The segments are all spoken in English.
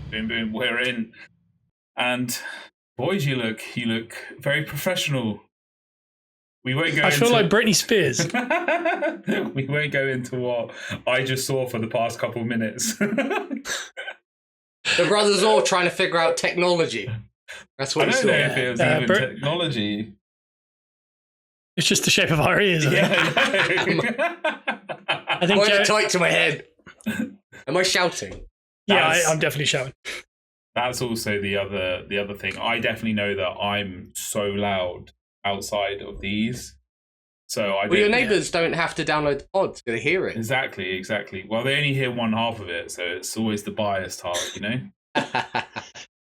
Boom, boom, we're in. And boys, you look very professional. We won't go. I feel like Britney Spears. We won't go into what I just saw for the past couple of minutes. The brothers all trying to figure out technology. That's what I he don't saw. know if it was even technology. It's just the shape of our ears. Yeah, I think Joe, tight to my head. Am I shouting? Yeah, I'm definitely shouting. That's also the other thing. I definitely know that I'm so loud outside of these. So your neighbours don't have to download the pods to hear it. Exactly. Well, they only hear one half of it, so it's always the biased half, you know?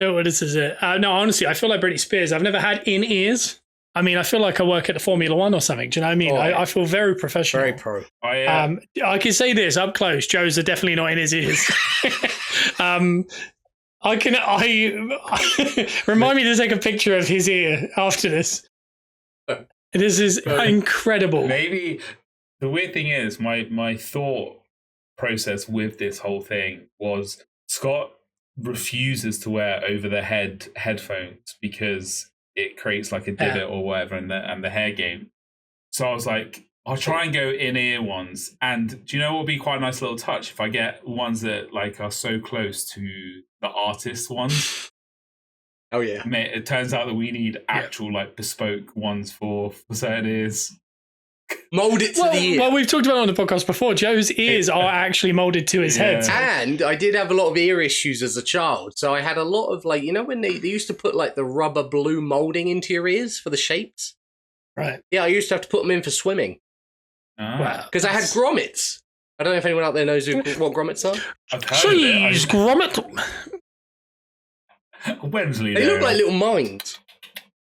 No, this is it. No, honestly, I feel like Britney Spears. I've never had in-ears. I mean, I feel like I work at the Formula One or something. Do you know what I mean? I feel very professional. Very pro. I can say this up close. Joe's are definitely not in his ears. Remind me to take a picture of his ear after this. This is incredible. Maybe the weird thing is my thought process with this whole thing was Scott refuses to wear over the head headphones because it creates like a divot or whatever and the hair game. So I was like, I'll try and go in-ear ones. And do you know what would be quite a nice little touch if I get ones that like are so close to the artist ones? Oh yeah. It turns out that we need actual like bespoke ones for certain ears. Mold it to the ear. Well, we've talked about it on the podcast before. Joe's ears are actually molded to his head. And I did have a lot of ear issues as a child. So I had a lot of like, you know, when they used to put like the rubber blue molding into your ears for the shapes? Right. Yeah, I used to have to put them in for swimming. Because I had grommets. I don't know if anyone out there knows what grommets are. I've heard of it. Grommet. Wensley. They look like little mines.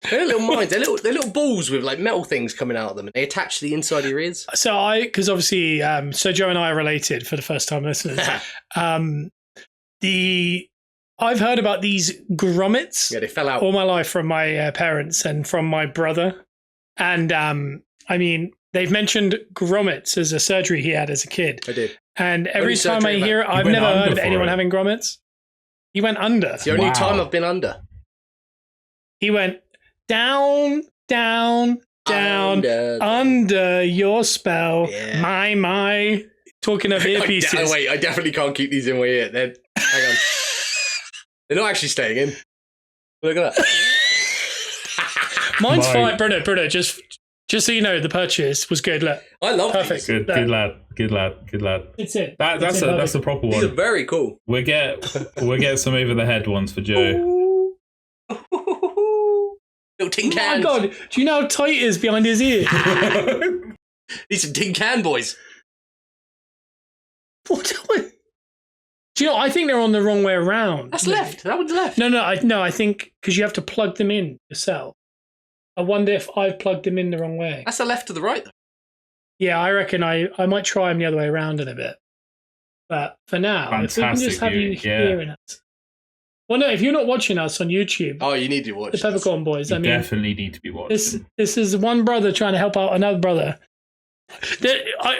They're little mines. They're little balls with like metal things coming out of them, and they attach to the inside of your ears. So because obviously, so Joe and I are related for the first time listeners. I've heard about these grommets. Yeah, they fell out all my life from my parents and from my brother, and I mean, they've mentioned grommets as a surgery he had as a kid. I did, and every time I hear it, I've never heard of anyone having grommets. He went under. It's the only time I've been under. He went down, down, down, under your spell. Yeah. My. Talking of earpieces. Wait, I definitely can't keep these in my ear. Hang on. They're not actually staying in. Look at that. Mine's fine, Bruno. Just so you know, the purchase was good. Look, I love perfect. These. Good lad. It's it. That's the proper one. These are very cool. We'll get some over the head ones for Joe. Little tin cans. Oh my god! Do you know how tight it is behind his ear? These some tin can boys. What? Do you know? I think they're on the wrong way around. That's left. That one's left. No. I think because you have to plug them in yourself. I wonder if I've plugged them in the wrong way. That's the left to the right, though. Yeah, I reckon I might try them the other way around in a bit. But for now, fantastic, if we can just have you hearing us. Well, no, if you're not watching us on YouTube, you need to watch the Peppercorn Boys. You definitely need to be watching. This is one brother trying to help out another brother.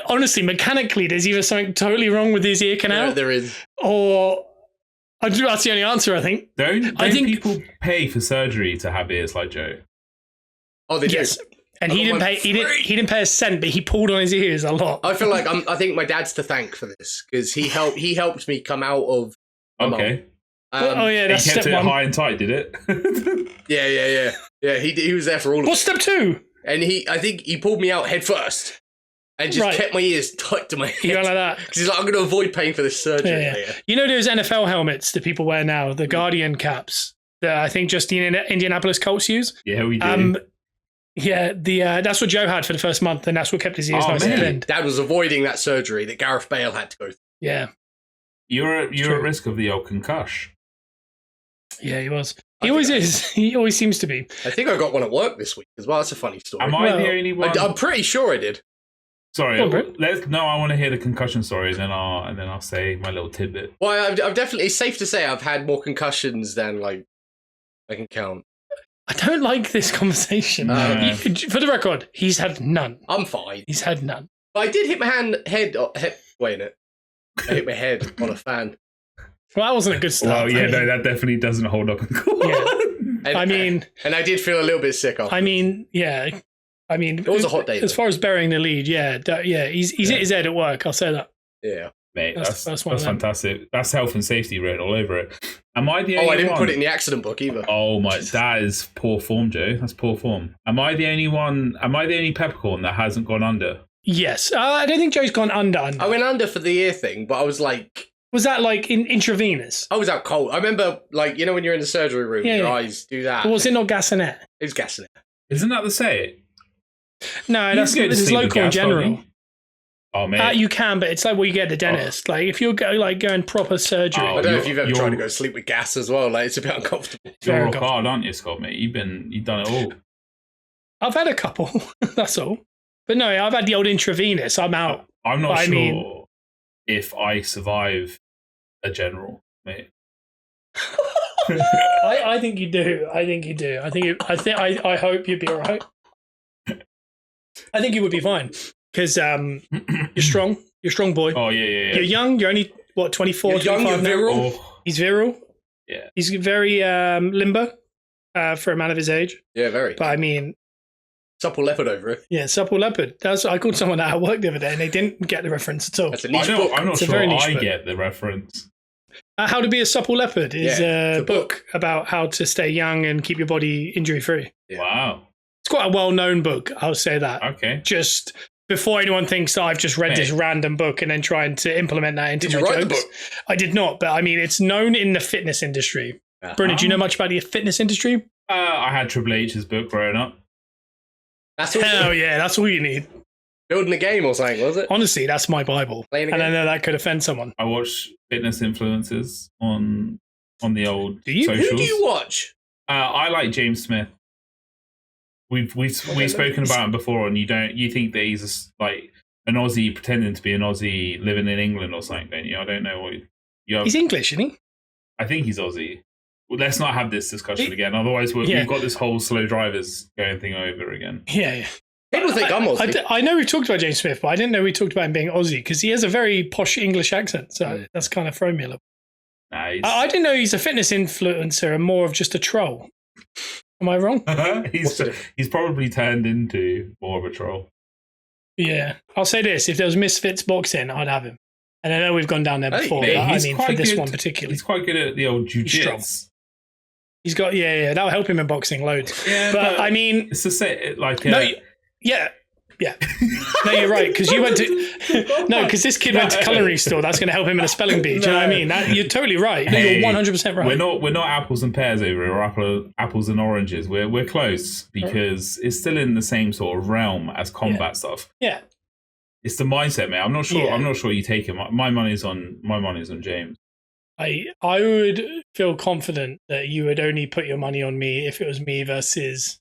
Honestly, mechanically, there's either something totally wrong with his ear canal. Yeah, there is. Or that's the only answer, I think. Don't people pay for surgery to have ears like Joe? Oh, they do. Yes. And he didn't pay. He didn't pay a cent, but he pulled on his ears a lot. I feel like I think my dad's to thank for this because he helped me come out of. Okay. That's he kept step it one. high and tight, did it? Yeah. He was there for all of it. What's step two? And I think he pulled me out head first and just kept my ears tight to my head. You go like that because he's like, I'm going to avoid paying for this surgery. Yeah. You know those NFL helmets that people wear now, the Guardian caps that I think just the Indianapolis Colts use. Yeah, we do. That's what Joe had for the first month, and that's what kept his ears nice and thin. Dad was avoiding that surgery that Gareth Bale had to go through. Yeah. You're at risk of the old concussion. Yeah, he was. He always is. He always seems to be. I think I got one at work this week as well. That's a funny story. Am I the only one? I'm pretty sure I did. Sorry. I want to hear the concussion story, and then I'll say my little tidbit. Well, I've definitely. It's safe to say I've had more concussions than I can count. I don't like this conversation. For the record, he's had none. I'm fine. He's had none. But I did hit my head. Wait a minute. I hit my head on a fan. Well, that wasn't a good start. Well, yeah, no, that definitely doesn't hold up in court. Yeah. And I did feel a little bit sick after. I mean, yeah. I mean, it was a hot day. As far as burying the lead, he's hit his head at work. I'll say that. Yeah. Mate, that's fantastic. That's health and safety written all over it. Am I the only I didn't one? put it in the accident book either. Oh my, that is poor form, Joe. That's poor form. Am I the only peppercorn that hasn't gone under? Yes. I don't think Joe's gone under. I went under for the ear thing, but I was like... Was that like intravenous? I was out cold. I remember, like, you know when you're in the surgery room, your eyes do that. Or was it not gas and air? It's gas and air. Isn't that the say? No, this is local in general. Oh, man. You can, but it's like what you get at the dentist. Like, if you're going proper surgery. I don't know if you've ever tried to go to sleep with gas as well. Like, it's a bit uncomfortable. You're rock hard, aren't you, Scott, mate? You've done it all. I've had a couple, that's all. But no, I've had the old intravenous. I'm out. I'm not sure if I survive a general, mate. I think you do. I hope you'd be all right. I think you would be fine. Because you're strong. You're a strong boy. Oh, yeah. You're young. You're only, 24, you're 25 young, you're virile. Oh. He's virile. Yeah. He's very limber for a man of his age. Yeah, very. But I mean... Supple Leopard over it. Yeah, Supple Leopard. I called someone out at work the other day and they didn't get the reference at all. That's a niche book. I'm not sure I get the reference. How to Be a Supple Leopard is a book about how to stay young and keep your body injury-free. Yeah. Wow. It's quite a well-known book, I'll say that. Okay. Just before anyone thinks that I've just read this random book and then trying to implement that into my jokes. Did you write the book? I did not, but I mean, it's known in the fitness industry. Bruno, do you know much about the fitness industry? I had Triple H's book growing up. Hell yeah, that's all you need. Building a game or something, was it? Honestly, that's my Bible. And I know that could offend someone. I watch fitness influencers on the old socials. Who do you watch? I like James Smith. We've spoken about him before, and you think that he's like an Aussie pretending to be an Aussie living in England or something, don't you? I don't know what you have. He's English, isn't he? I think he's Aussie. Well, let's not have this discussion again. Otherwise, we've got this whole slow drivers going thing over again. Yeah. People think I'm Aussie. I know we've talked about James Smith, but I didn't know we talked about him being Aussie because he has a very posh English accent. So that's kind of thrown me a little. Nice. I didn't know he's a fitness influencer and more of just a troll. Am I wrong? He's probably turned into more of a troll. Yeah. I'll say this. If there was Misfits boxing, I'd have him. And I know we've gone down there before. But I mean, for this one particularly. He's quite good at the old jiu-jitsu. He's got, that'll help him in boxing loads. Yeah, but I mean... It's the same, like... No, yeah. No, you're right, because you went to... No, because this kid went to culinary store. That's going to help him in a spelling bee. Do you know what I mean? You're totally right. No, you're 100% right. We're not apples and pears over here, or apples and oranges. We're close, because it's still in the same sort of realm as combat stuff. Yeah. It's the mindset, mate. I'm not sure. I'm not sure you take it. My money's on James. I would feel confident that you would only put your money on me if it was me versus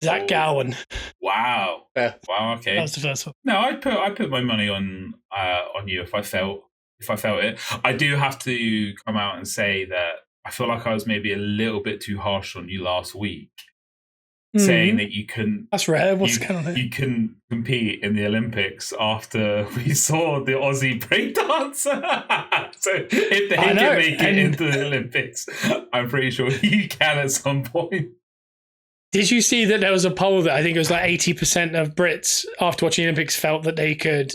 Zach Gowan. Wow. Wow. Okay. That was the first one. No, I put my money on you if I felt it. I do have to come out and say that I feel like I was maybe a little bit too harsh on you last week. Saying that you couldn't. That's rare. What's going on there? You couldn't compete in the Olympics after we saw the Aussie breakdancer. So if they can make it into the Olympics, I'm pretty sure you can at some point. Did you see that there was a poll that I think it was like 80% of Brits after watching the Olympics felt that they could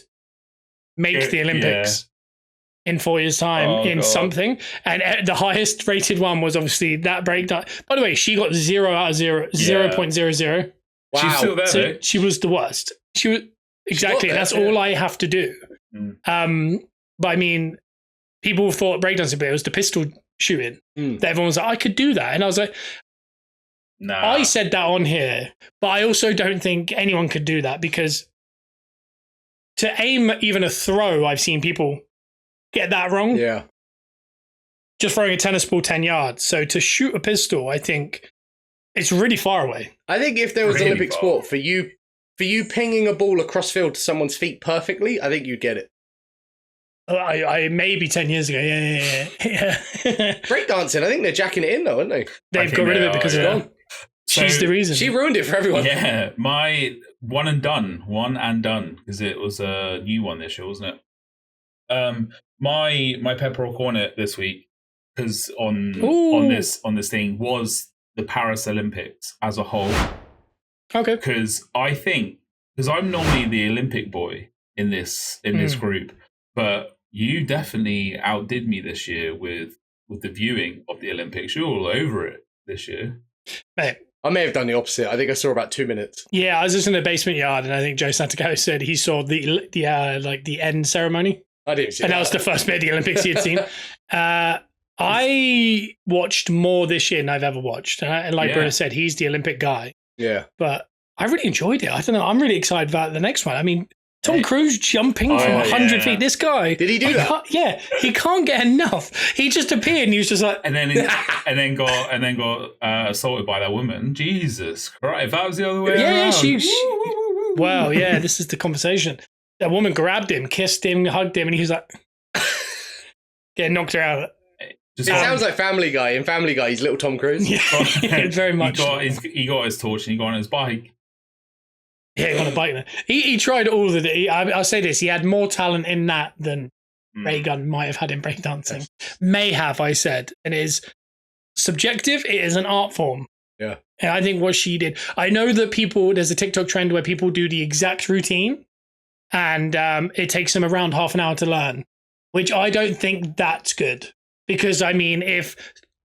make the Olympics in 4 years' time something? And the highest rated one was obviously that breakdown. By the way, she got 0 out of 0.00. Wow. She's still there, so she was the worst. She was exactly. That's all I have to do. But I mean, people thought breakdancing, but it was the pistol shooting. That everyone was like, I could do that. And I was like, no. I said that on here, but I also don't think anyone could do that because to aim even a throw, I've seen people get that wrong. Yeah. Just throwing a tennis ball 10 yards. So to shoot a pistol, I think it's really far away. I think if there was really Olympic sport for you pinging a ball across field to someone's feet perfectly, I think you'd get it. I maybe 10 years ago. Yeah. Breakdancing, I think they're jacking it in though, aren't they? They've got rid of it because it's gone. She's the reason. She ruined it for everyone. Yeah, my one and done, because it was a new one this year, wasn't it? my peppercorn this week, because on this thing was the Paris Olympics as a whole. Okay. Because I'm normally the Olympic boy in this group, but you definitely outdid me this year with the viewing of the Olympics. You're all over it this year. Mate, I may have done the opposite. I think I saw about 2 minutes. yeah, I was just in the basement yard, and I think Joe Santiago said he saw the end ceremony. I didn't see And that was the first bit of the Olympics he had seen. I watched more this year than I've ever watched. And like Bruno said, he's the Olympic guy. Yeah. But I really enjoyed it. I don't know. I'm really excited about the next one. I mean, Tom Cruise jumping from 100 feet. This guy. Did he do that? Yeah. He can't get enough. He just appeared and he was just like. And then got assaulted by that woman. Jesus Christ. If that was the other way around. Well, yeah, this is the conversation. That woman grabbed him, kissed him, hugged him, and he was like, getting knocked her out. It sounds like Family Guy. In Family Guy, he's little Tom Cruise. Yeah, very much. He got his torch and he got on his bike. Yeah, he got on a bike there. He tried all of it. I'll say this, he had more talent in that than Raygun might have had in breakdancing. May have, I said. And it is subjective. It is an art form. Yeah. And I think what she did, I know that there's a TikTok trend where people do the exact routine and it takes them around half an hour to learn, which I don't think that's good. Because, I mean, if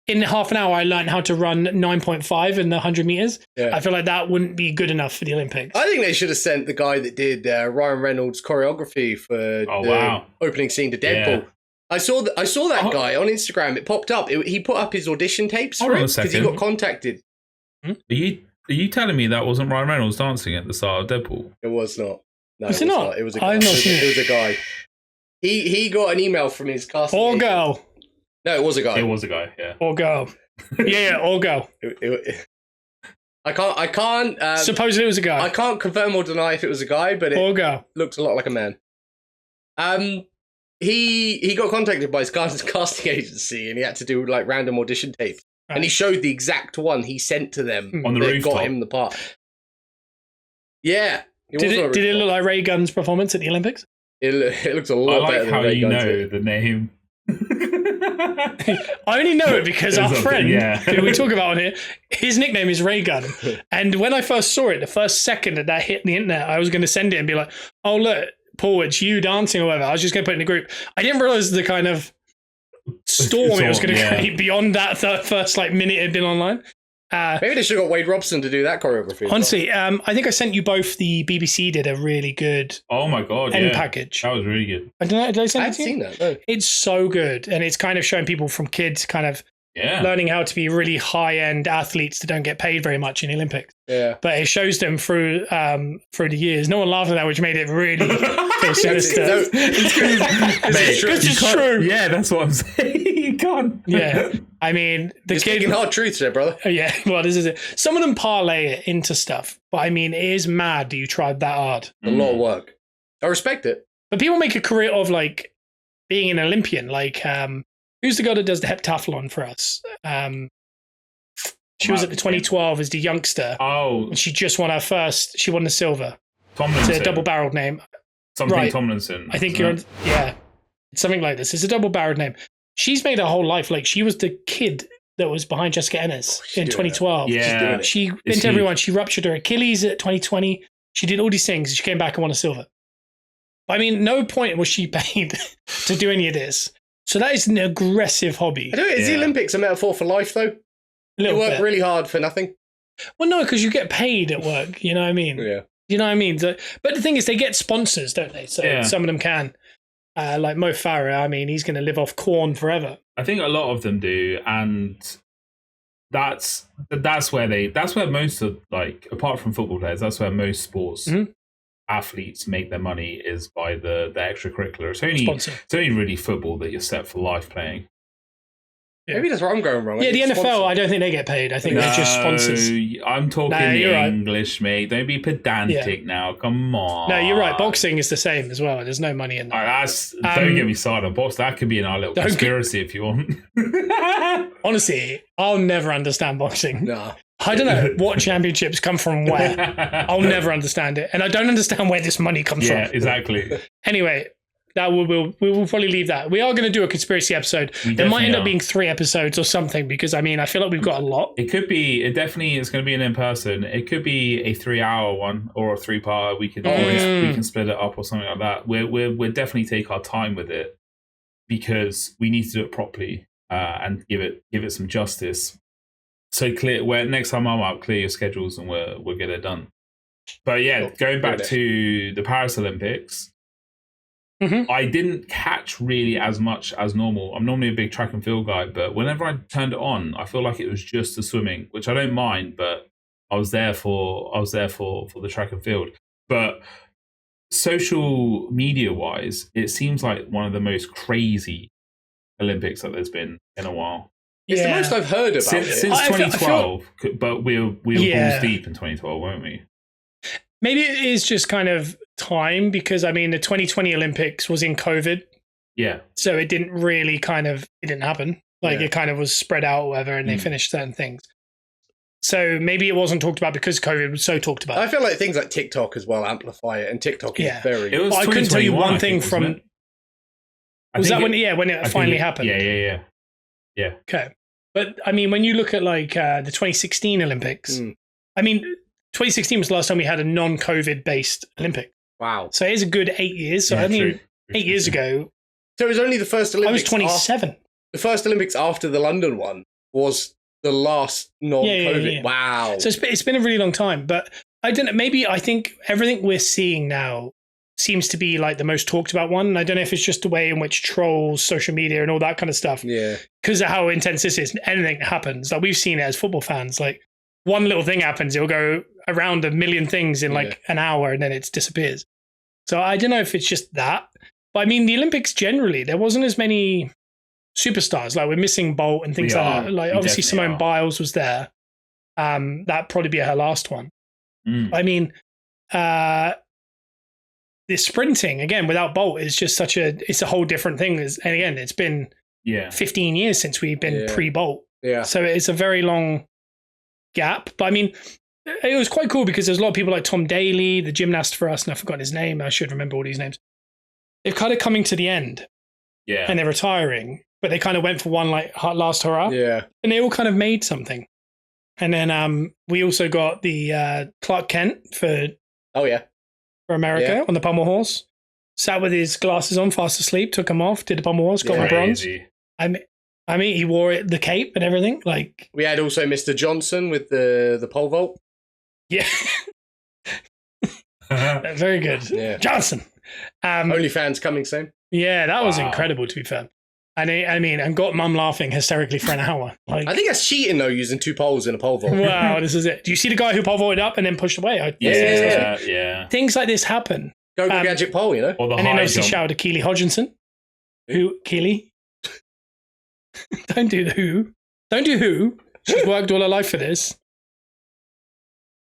in half an hour I learned how to run 9.5 in the 100 meters, I feel like that wouldn't be good enough for the Olympics. I think they should have sent the guy that did Ryan Reynolds' choreography for the opening scene to Deadpool. Yeah. I saw that guy on Instagram. It popped up. He put up his audition tapes for it because he got contacted. Are you telling me that wasn't Ryan Reynolds dancing at the start of Deadpool? It was not. No, was it not? It was a guy. It was a guy. He got an email from his casting agent. Girl. No, it was a guy. It was a guy, yeah. Or girl. Yeah, or girl. I can't. Supposedly it was a guy. I can't confirm or deny if it was a guy, but it looks a lot like a man. He got contacted by his casting agency, and he had to do like random audition tapes, and he showed the exact one he sent to them on the rooftop. Got him the part. Yeah. Did it look like Raygun's performance at the Olympics? It looks a lot better than Raygun's. I like how you know the name. I only know it because our friend, who we talk about on here, his nickname is Raygun. And when I first saw it, the first second that hit the internet, I was going to send it and be like, oh, look, Paul, it's you dancing or whatever. I was just going to put it in the group. I didn't realize the kind of storm it was going to create beyond that first minute it had been online. Maybe they should have got Wade Robson to do that choreography. Honestly, I think I sent you both. The BBC did a really good end package. That was really good. I don't know. Did I send it to you? Seen that. No. It's so good, and it's kind of showing people from kids kind of learning how to be really high-end athletes that don't get paid very much in the Olympics. Yeah, but it shows them through the years. No one laughed at that, which made it really feel sinister. Because it's true. Yeah, that's what I'm saying. You can't. Yeah, I mean, you're speaking hard truths there, brother. Yeah, well, this is it. Some of them parlay it into stuff, but I mean, it is mad that you tried that hard. A lot of work. I respect it. But people make a career of being an Olympian. Who's the girl that does the heptathlon for us? She was at the 2012 as the youngster. Oh. And she just won she won the silver. Tomlinson. It's a double-barreled name. Something Tomlinson. I think it's something like this. It's a double-barreled name. She's made her whole life. She was the kid that was behind Jessica Ennis in 2012. Yeah. She went to everyone. She ruptured her Achilles at 2020. She did all these things. She came back and won a silver. I mean, no point was she paid to do any of this. So that is an aggressive hobby. Is the Olympics a metaphor for life, though? You work really hard for nothing? Well, no, because you get paid at work. You know what I mean? Yeah. You know what I mean? But the thing is, they get sponsors, don't they? So some of them can. Like Mo Farah, I mean, he's going to live off corn forever. I think a lot of them do, and that's where most of apart from football players, that's where most sports athletes make their money is by the extracurricular. It's only really football that you're set for life playing. Yeah. Maybe that's where I'm going wrong. Yeah, the NFL, I don't think they get paid. I think they're just sponsors. I'm talking English, right, mate. Don't be pedantic now. Come on. No, you're right. Boxing is the same as well. There's no money in that. Don't get me started on boxing. That could be in our little conspiracy if you want. Honestly, I'll never understand boxing. No. I don't know what championships come from where. I'll never understand it. And I don't understand where this money comes from. Yeah, exactly. Anyway, we will probably leave that. We are going to do a conspiracy episode. There might end up being 3 episodes or something because I feel like we've got a lot. It could be. It definitely is going to be an in-person. It could be a 3-hour one or a 3-part. We can split it up or something like that. We'll definitely take our time with it because we need to do it properly and give it some justice. So next time I'm up, clear your schedules and we'll get it done. But yeah, going back to the Paris Olympics. Mm-hmm. I didn't catch really as much as normal. I'm normally a big track and field guy, but whenever I turned it on, I feel like it was just the swimming, which I don't mind, but I was there for the track and field. But social media wise, it seems like one of the most crazy Olympics that there's been in a while. It's the most I've heard about since 2012, but we were balls deep in 2012, weren't we? Maybe it is just kind of time because the 2020 Olympics was in COVID. Yeah. So it didn't really it didn't happen. It kind of was spread out or whatever and they finished certain things. So maybe it wasn't talked about because COVID was so talked about. I feel like things like TikTok as well amplify it and TikTok is very... It was I couldn't tell you one thing from... Was that when it finally happened? Yeah. Okay. But when you look at the 2016 Olympics, 2016 was the last time we had a non-COVID based Olympic. Wow. So it is a good 8 years. So 8 years ago. So it was only the first Olympics. I was 27. The first Olympics after the London one was the last non-COVID. Yeah. Wow. So it's been a really long time. But I don't know. I think everything we're seeing now seems to be the most talked about one. And I don't know if it's just the way in which trolls, social media and all that kind of stuff. Yeah. Because of how intense this is. Anything happens. We've seen it as football fans. One little thing happens, it'll go around a million things in an hour and then it disappears. So I don't know if it's just that. But the Olympics generally, there wasn't as many superstars. We're missing Bolt and things like that. Obviously Simone Biles was there. That'd probably be her last one. The sprinting, again, without Bolt is just it's a whole different thing. And again, it's been 15 years since we've been pre-Bolt. Yeah. So it's a very long gap. But it was quite cool because there's a lot of people like Tom Daley, the gymnast for us, and I've forgotten his name. I should remember all these names. They're kind of coming to the end. Yeah. And they're retiring, but they kind of went for one last hurrah. Yeah. And they all kind of made something. And then we also got the Clark Kent for America on the pommel horse. Sat with his glasses on, fast asleep, took them off, did the pommel horse, got my bronze. He wore the cape and everything. We had also Mr. Johnson with the pole vault. Yeah. Very good. Yeah. Johnson. OnlyFans coming soon. Yeah, that was incredible, to be fair. And got mum laughing hysterically for an hour. I think that's cheating, though, using 2 poles in a pole vault. Wow, this is it. Do you see the guy who pole vaulted up and then pushed away? Yeah. Things like this happen. Go gadget pole, you know? Or and then obviously shout out to Keely Hodgkinson. Keely? Don't do the who. Don't do who. She's worked all her life for this.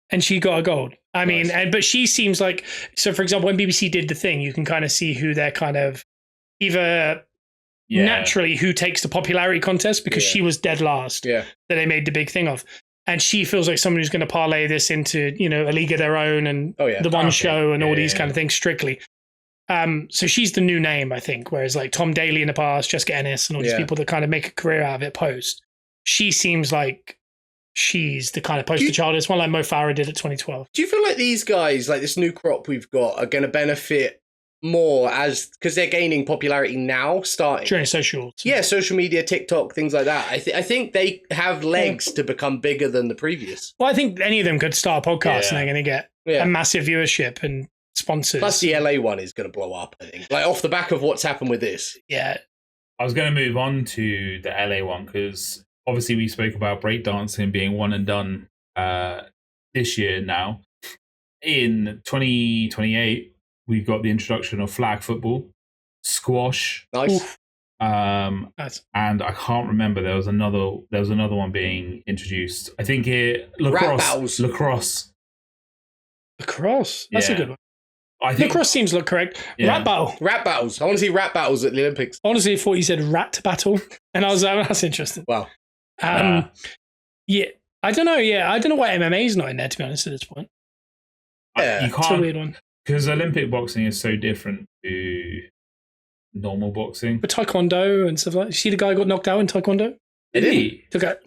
And she got a gold. But she seems like, so for example, when BBC did the thing, you can kind of see who they're kind of either naturally who takes the popularity contest because she was dead last that they made the big thing of. And she feels like someone who's going to parlay this into, a league of their own and the one show and all these kind of things strictly. So she's the new name, I think, whereas Tom Daley in the past, Jessica Ennis and all these people that kind of make a career out of it post. She seems like she's the kind of poster child. It's one like Mo Farah did at 2012. Do you feel like these guys, this new crop we've got, are going to benefit more because they're gaining popularity now, starting during social media, TikTok, things like that? I think they have legs to become bigger than the previous. Well, I think any of them could start a podcast and they're going to get a massive viewership and sponsors. Plus the LA one is going to blow up, I think, off the back of what's happened with this. Yeah. I was going to move on to the LA one because obviously we spoke about breakdancing being one and done this year now. In 2028, we've got the introduction of flag football, squash. Nice. And I can't remember, there was another one being introduced. I think lacrosse. That's a good one. I think lacrosse seems to look correct. Yeah. Rap battles. I want to see rap battles at the Olympics. Honestly, I thought you said rat battle, and I was like, that's interesting. Wow. Yeah, I don't know. Yeah, I don't know why MMA's not in there, to be honest, at this point. Yeah, you can't. It's a weird one because Olympic boxing is so different to normal boxing. But taekwondo and stuff like that. You see the guy who got knocked out in taekwondo? Did he? Took a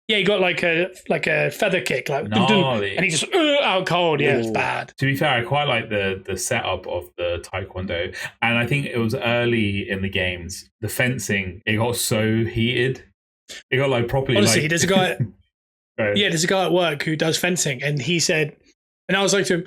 yeah, he got like a feather kick, like gnarly. And he just out cold. Yeah, it's bad. To be fair, I quite like the setup of the taekwondo, and I think it was early in the games. The fencing, it got so heated. It got like properly. Honestly, there's a guy. There's a guy at work who does fencing, and he said, and I was like to him,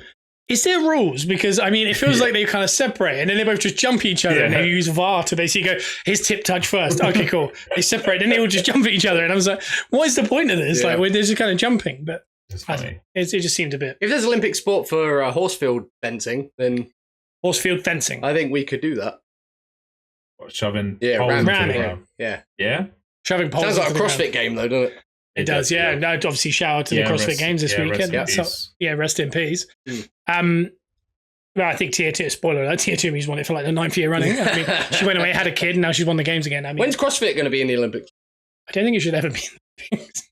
is there rules? Because, I mean, it feels like they kind of separate and then they both just jump each other and they use VAR to basically go, his tip touch first. Okay, cool. They separate and they all just jump at each other. And I was like, what is the point of this? Like, they're just kind of jumping. But it just seemed a bit. If there's Olympic sport for horsefield fencing, then. Horsefield fencing. I think we could do that. What, shoving? Yeah, ramming. Yeah. Shoving poles. Sounds like a CrossFit game, though, doesn't it? It does, yeah. No, obviously, shout out to the CrossFit Games this weekend. Rest in peace. Well, I think Tier 2, spoiler alert, Tier 2 has won it for like the 9th year running. I mean, she went away, had a kid, and now she's won the games again. I mean, when's CrossFit going to be in the Olympics? I don't think it should ever be in the Olympics.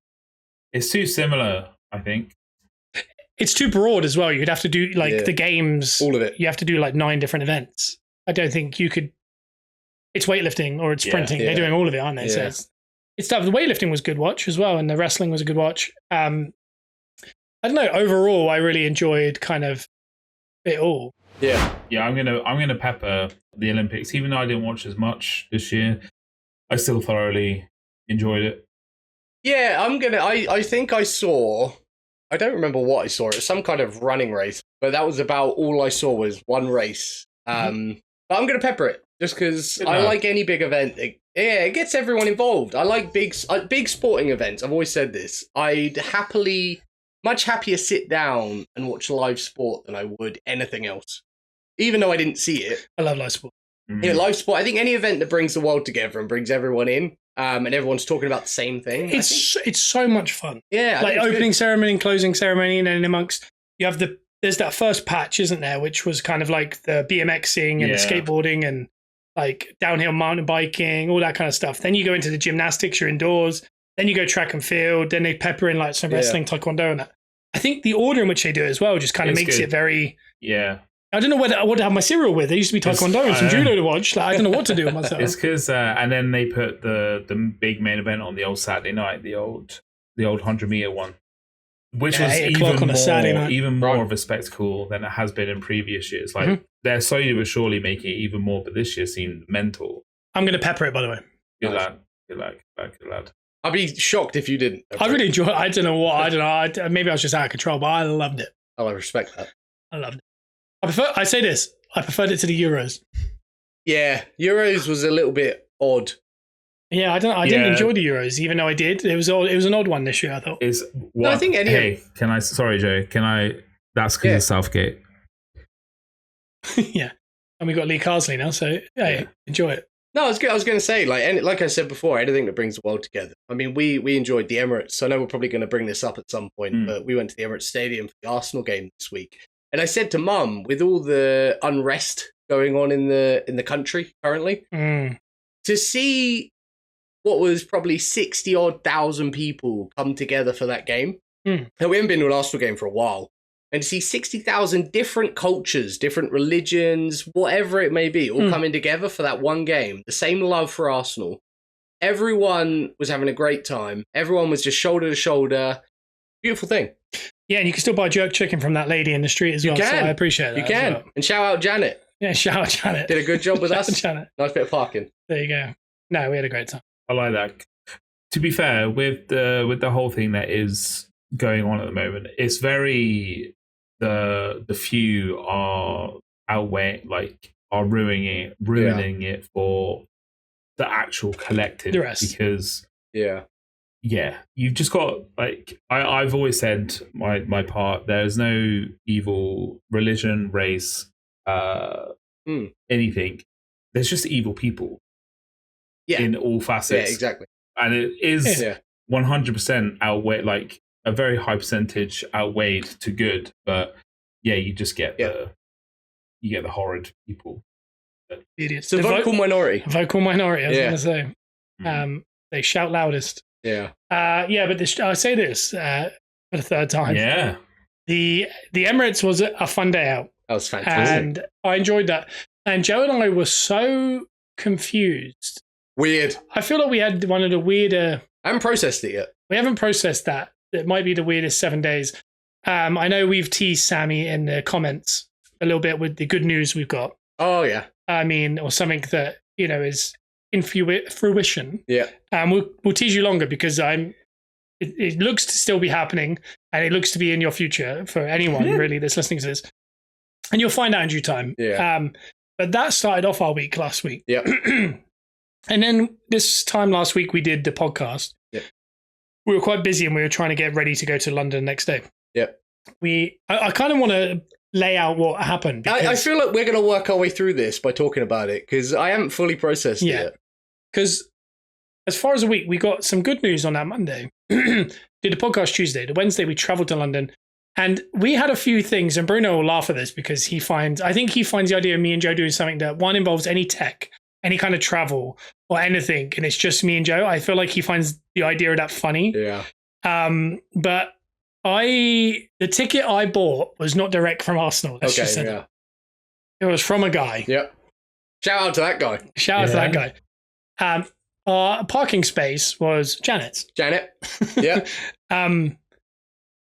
It's too similar, I think. It's too broad as well. You'd have to do like the games. All of it. You have to do like 9 different events. I don't think you could. It's weightlifting or it's sprinting. They're doing all of it, aren't they? Yeah. So it's tough. The weightlifting was a good watch as well, and the wrestling was a good watch. I don't know. Overall, I really enjoyed kind of it all. Yeah. I'm gonna pepper the Olympics, even though I didn't watch as much this year. I still thoroughly enjoyed it. Yeah, I think I saw. I don't remember what I saw. It was some kind of running race, but that was about all I saw was one race. But I'm gonna pepper it just because I like any big event. It gets everyone involved. I like big sporting events. I've always said this. I'd much happier sit down and watch live sport than I would anything else. Even though I didn't see it. I love live sport. Yeah, live sport. I think any event that brings the world together and brings everyone in, and everyone's talking about the same thing. It's so much fun. Yeah, like opening ceremony and closing ceremony, and then amongst you have there's that first patch, isn't there, which was kind of like the BMXing and the skateboarding and like downhill mountain biking, all that kind of stuff. Then you go into the gymnastics, you're indoors. Then you go track and field. Then they pepper in like some wrestling, taekwondo, and that. I think the order in which they do it as well just kind of makes it very. Yeah. I don't know what to have my cereal with. There used to be taekwondo and some judo to watch. Like, I don't know what to do with myself. It's because, and then they put the big main event on the old Saturday night, the old 100-meter one, which was even more of a spectacle than it has been in previous years. Like they're slowly but surely making it even more, but this year seemed mental. I'm going to pepper it, by the way. Good lad. I'd be shocked if you didn't. I really enjoyed it. I don't know what. I don't know. Maybe I was just out of control, but I loved it. Oh, I respect that. I loved it. I say this. I preferred it to the Euros. Yeah, Euros was a little bit odd. Yeah, I didn't enjoy the Euros, even though I did. It was an odd one this year, I thought. No, I think sorry, Joe. That's because of Southgate. Yeah, and we got Lee Carsley now, so enjoy it. No, I was going to say, like I said before, anything that brings the world together. I mean, we enjoyed the Emirates. I know we're probably going to bring this up at some point, but we went to the Emirates Stadium for the Arsenal game this week. And I said to Mum, with all the unrest going on in the country currently, to see what was probably 60-odd thousand people come together for that game. And we haven't been to an Arsenal game for a while. And to see 60,000 different cultures, different religions, whatever it may be, all coming together for that one game, the same love for Arsenal. Everyone was having a great time. Everyone was just shoulder to shoulder. Beautiful thing. Yeah, and you can still buy jerk chicken from that lady in the street as well. So I appreciate that. You can. Well. And shout out Janet. Yeah, shout out Janet. Did a good job with us. Janet. Nice bit of parking. There you go. No, we had a great time. I like that. To be fair, with the whole thing that is going on at the moment, it's very the few are ruining it for the actual collective. The rest. Because you've just got I've always said my part. There's no evil religion, race, anything. There's just evil people. Yeah. In all facets. Yeah, exactly. And it is 100% outweighed, like a very high percentage outweighed to good. But you just get the horrid people. Idiots. The vocal minority. Vocal minority, I was going to say. They shout loudest. Yeah. But I'll say this for the third time. Yeah. The Emirates was a fun day out. That was fantastic. And I enjoyed that. And Joe and I were so confused. Weird. I feel like we had one of the weirder... I haven't processed it yet. We haven't processed that. It might be the weirdest 7 days. I know we've teased Sammy in the comments a little bit with the good news we've got. Oh, yeah. I mean, or something that, is in fruition. Yeah. We'll tease you longer because it looks to still be happening and it looks to be in your future for anyone really that's listening to this. And you'll find out in due time. Yeah. But that started off our week last week. Yeah. And then this time last week, we did the podcast. Yeah. We were quite busy and we were trying to get ready to go to London the next day. Yeah. I kind of want to lay out what happened. I feel like we're going to work our way through this by talking about it because I haven't fully processed it yet. Because as far as a week, we got some good news on that Monday. Did the podcast Tuesday. The Wednesday, we traveled to London. And we had a few things, and Bruno will laugh at this because I think he finds the idea of me and Joe doing something that one involves any tech, any kind of travel or anything, and it's just me and Joe. I feel like he finds the idea of that funny. Yeah. But the ticket I bought was not direct from Arsenal. Let's just say that. It was from a guy. Yep. Shout out to that guy. Shout out to that guy. Our parking space was Janet's. Janet. Yeah.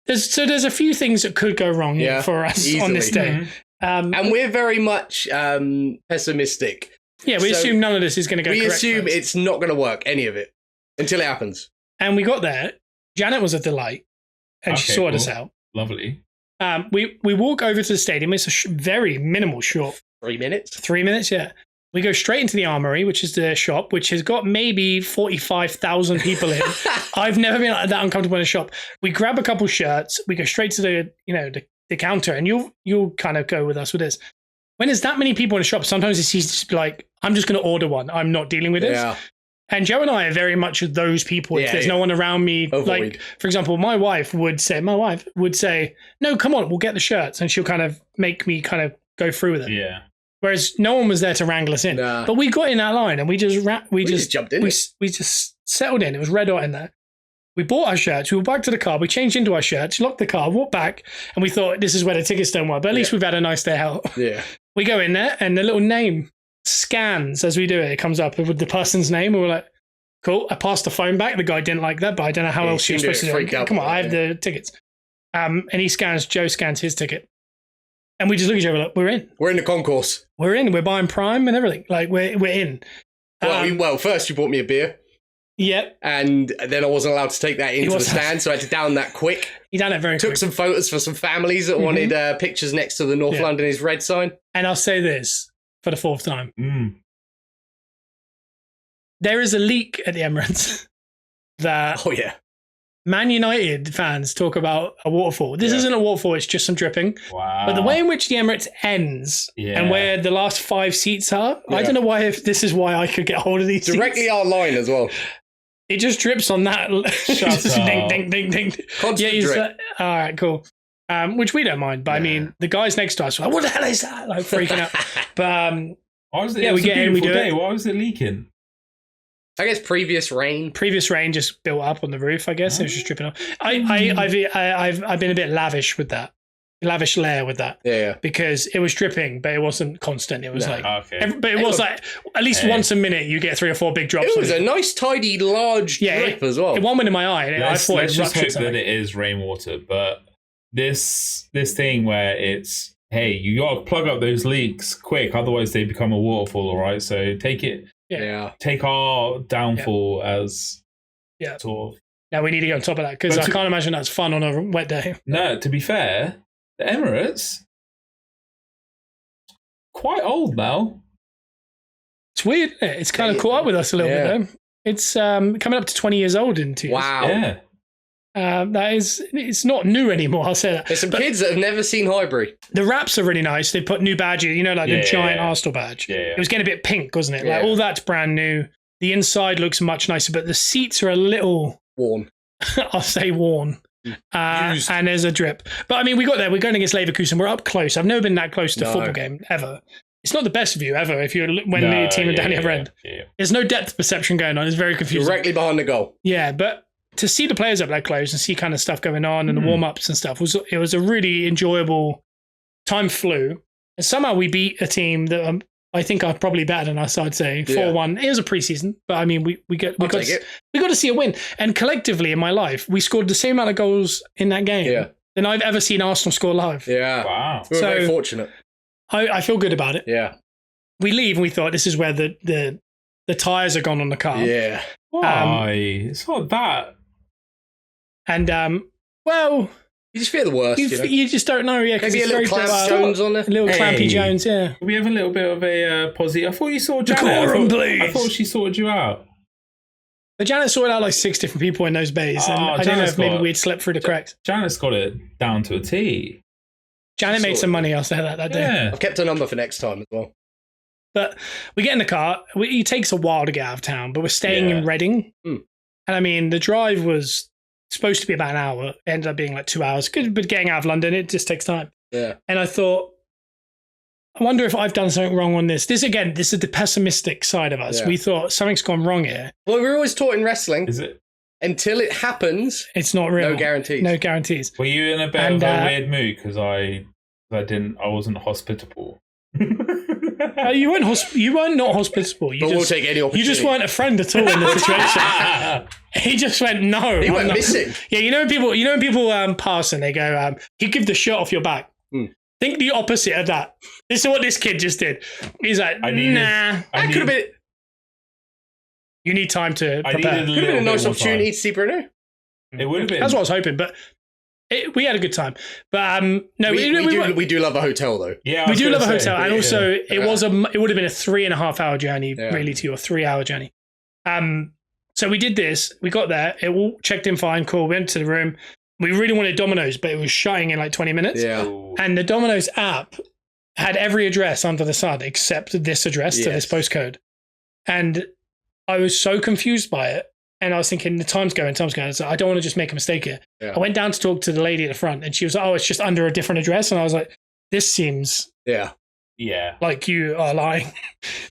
There's a few things that could go wrong for us easily on this day. And we're very much pessimistic. Yeah, we assume none of this is going to go correct. We assume it's not going to work, any of it, until it happens. And we got there. Janet was a delight, and she sorted us out. Lovely. We walk over to the stadium. It's a very minimal short. 3 minutes? 3 minutes, yeah. We go straight into the Armory, which is the shop, which has got maybe 45,000 people in. I've never been that uncomfortable in a shop. We grab a couple shirts. We go straight to the counter, and you'll kind of go with us with this. When there's that many people in a shop, sometimes it's easy to be like, I'm just going to order one. I'm not dealing with this. Yeah. And Joe and I are very much those people. If there's no one around me, Avoid. Like, for example, my wife would say, no, come on, we'll get the shirts. And she'll kind of make me kind of go through with it. Yeah. Whereas no one was there to wrangle us in. Nah. But we got in that line and we just jumped in. We just settled in. It was red hot in there. We bought our shirts. We were back to the car. We changed into our shirts, locked the car, walked back, and we thought this is where the tickets don't work. But at least we've had a nice day out. Yeah. We go in there and the little name scans as we do it. It comes up with the person's name. And we're like, cool. I passed the phone back. The guy didn't like that, but I don't know how else you're supposed to do it. Come on, I have the tickets. And Joe scans his ticket. And we just look at each other like, we're in. We're in the concourse. We're in. We're buying Prime and everything. Like, we're in. Well, first you bought me a beer. Yep. And then I wasn't allowed to take that into the stand, so I had to down that quick. You done it very quick. Took some photos for some families that wanted pictures next to the North London is red sign. And I'll say this for the fourth time. There is a leak at the Emirates that Man United fans talk about a waterfall. This isn't a waterfall, it's just some dripping. Wow. But the way in which the Emirates ends and where the last 5 seats are, I don't know why, if this is why I could get hold of these directly seats. our line as well. It just drips on that. Shut up. Ding, ding, ding, ding. Constant drip. All right, cool. Which we don't mind. But I mean, the guys next to us were like, what the hell is that? Like freaking out. But why was it, we get in, we do it. Why was it leaking? I guess previous rain just built up on the roof. I guess it was just dripping off. I've been a bit lavish with that, lavish layer with that. Yeah. Because it was dripping, but it wasn't constant. It was but it was like at least once a minute you get 3 or 4 big drops. It was a nice, tidy, large drip as well. It one went in my eye. And let's just hope that it is rainwater. But this thing where it's, hey, you got to plug up those leaks quick, otherwise they become a waterfall. All right, so take it. Yeah. Take our downfall as sort of. Now we need to get on top of that because I can't imagine that's fun on a wet day. No, to be fair, the Emirates quite old now. It's weird, isn't it? It's kind of caught up with us a little bit though. It's coming up to 20 years old in 2 years. Wow. Yeah. It's not new anymore, I'll say that. There's some kids that have never seen Highbury. The wraps are really nice. They put new badges, like the giant Arsenal badge. Yeah. It was getting a bit pink, wasn't it? Like all that's brand new. The inside looks much nicer, but the seats are a little worn. I'll say worn. And there's a drip. But I mean, we got there. We're going against Leverkusen. We're up close. I've never been that close to a football game ever. It's not the best view ever if you're the team are down the other end. Yeah. There's no depth perception going on. It's very confusing. Directly behind the goal. Yeah, but to see the players up that close and see kind of stuff going on and the warm-ups and stuff, it was a really enjoyable time. Flew. And somehow we beat a team that I think I'm probably better than us. I'd say 4-1. It was a preseason, but I mean, we got to see a win. And collectively in my life, we scored the same amount of goals in that game than I've ever seen Arsenal score live. Yeah, wow. We were very fortunate. I feel good about it. Yeah, we leave and we thought this is where the tires are gone on the car. Yeah, why? It's not that. And well. You just fear the worst, you just don't know, yeah. Maybe a little Clamp Jones on it. A little Clampy Jones, yeah. We have a little bit of a posse. I thought you saw Janet. I thought she sorted you out. But Janet sorted out like 6 different people in those bays. And I don't know if maybe we'd slept through the cracks. Janet's got it down to a T. Janet made some money, I'll say that day. Yeah. I've kept a number for next time as well. But we get in the car. It takes a while to get out of town, but we're staying in Reading. And I mean, the drive was supposed to be about an hour. It ended up being like 2 hours. But getting out of London, it just takes time. Yeah. And I thought, I wonder if I've done something wrong on this. This is the pessimistic side of us. Yeah. We thought something's gone wrong here. Well, we're always taught in wrestling. Is it? Until it happens, it's not real. No guarantees. No guarantees. Were you in a bit of a weird mood because I wasn't hospitable? You weren't not hospitable. We'll take any opportunity. You just weren't a friend at all in the situation. He just went no. He went missing. Yeah, you know when people pass and they go, you give the shirt off your back. Think the opposite of that. This is what this kid just did. He's like, nah. That could have been. You need time to prepare. Could have been a nice opportunity to see Bruno. It would have been. That's what I was hoping, but. We had a good time, but no, we do love a hotel though. Yeah, we do love a hotel, and also it would have been a 3.5 hour journey, really, to your 3 hour journey. So we did this. We got there. It all checked in fine. Cool. We went to the room. We really wanted Domino's, but it was shutting in like 20 minutes. Yeah. And the Domino's app had every address under the sun except this address to this postcode, and I was so confused by it. And I was thinking, the time's going. So I don't want to just make a mistake here. Yeah. I went down to talk to the lady at the front, and she was like, oh, it's just under a different address. And I was like, this seems like you are lying.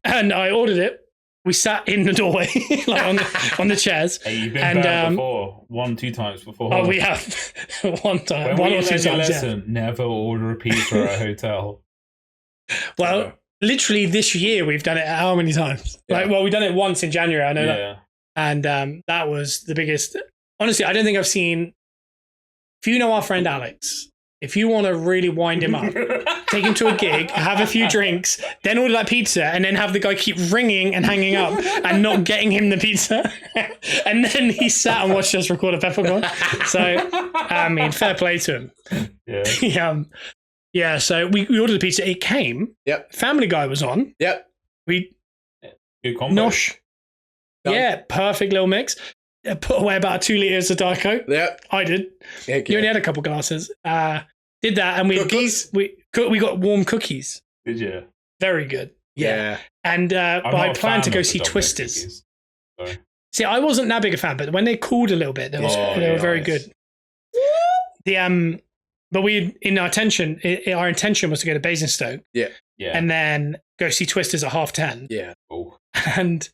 And I ordered it. We sat in the doorway, like on the chairs. Hey, you've been burned before. 1-2 times before. Oh, we have. One time. One or two times, lesson, never order a pizza at a hotel. Well, literally this year, we've done it how many times? Yeah. We've done it once in January. I know that. And that was the biggest. Honestly, I don't think I've seen. If you know our friend Alex, if you want to really wind him up, take him to a gig, have a few drinks, then order that pizza, and then have the guy keep ringing and hanging up and not getting him the pizza. And then he sat and watched us record a Peppercorn. So, I mean, fair play to him. Yeah. So we ordered the pizza. It came. Yep. Family Guy was on. Yep. Good combo. Nosh. Yeah, perfect little mix. Put away about 2 liters of Diet Coke. Yep. I did. You only had a couple glasses. Did that, and we got warm cookies. Did you? Very good. Yeah. And but I planned to go see Twisters. See, I wasn't that big a fan, but when they cooled a little bit, they were very good. But our intention was to go to Basingstoke. Yeah. And then go see Twisters at 10:30. Yeah. Oh. And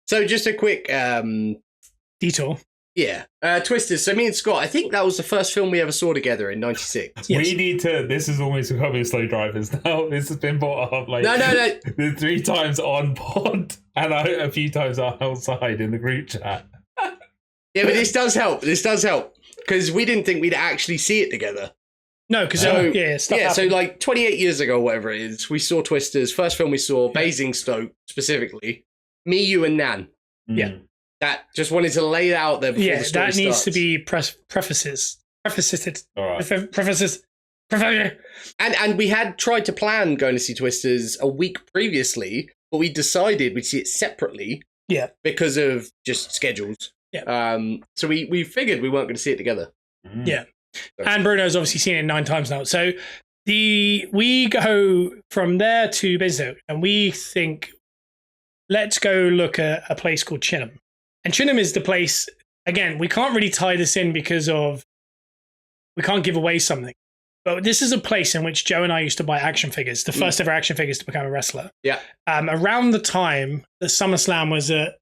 so just a quick detour. Yeah. Twisters. So me and Scott, I think that was the first film we ever saw together in 96. Yes. We need to, this is almost becoming Slow Drivers now. This has been brought up like no. 3 times on pod and a few times outside in the group chat. Yeah, but this does help. Because we didn't think we'd actually see it together. No, because so like 28 years ago, whatever it is, we saw Twisters. First film we saw, Basingstoke specifically. Me, you, and Nan. Yeah. That just wanted to lay it out there before the story starts. That needs to be prefaces. All right. Prefaces. And we had tried to plan going to see Twisters a week previously, but we decided we'd see it separately. Yeah. Because of just schedules. Yeah. So we figured we weren't going to see it together. Yeah. And Bruno's obviously seen it 9 times now. So we go from there to Basingstoke, and we think, let's go look at a place called Chinham. And Chinham is the place, again, we can't really tie this in because we can't give away something. But this is a place in which Joe and I used to buy action figures, the first ever action figures to become a wrestler. Yeah. Around the time that SummerSlam was at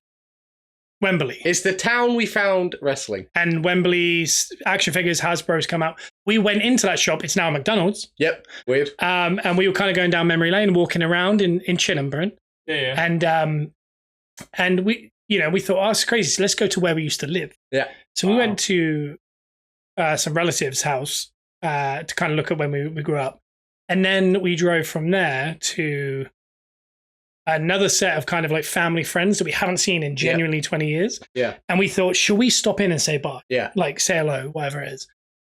Wembley. It's the town we found wrestling. And Wembley's action figures, Hasbro's come out. We went into that shop. It's now a McDonald's. Yep, weird. And we were kind of going down memory lane, walking around in Chinamburn. Yeah. And we, we thought, oh, it's crazy. So let's go to where we used to live. Yeah. So we went to some relatives' house to kind of look at when we grew up. And then we drove from there to another set of kind of like family friends that we haven't seen in genuinely 20 years. Yeah. And we thought, should we stop in and say bye? Yeah. Like say hello, whatever it is.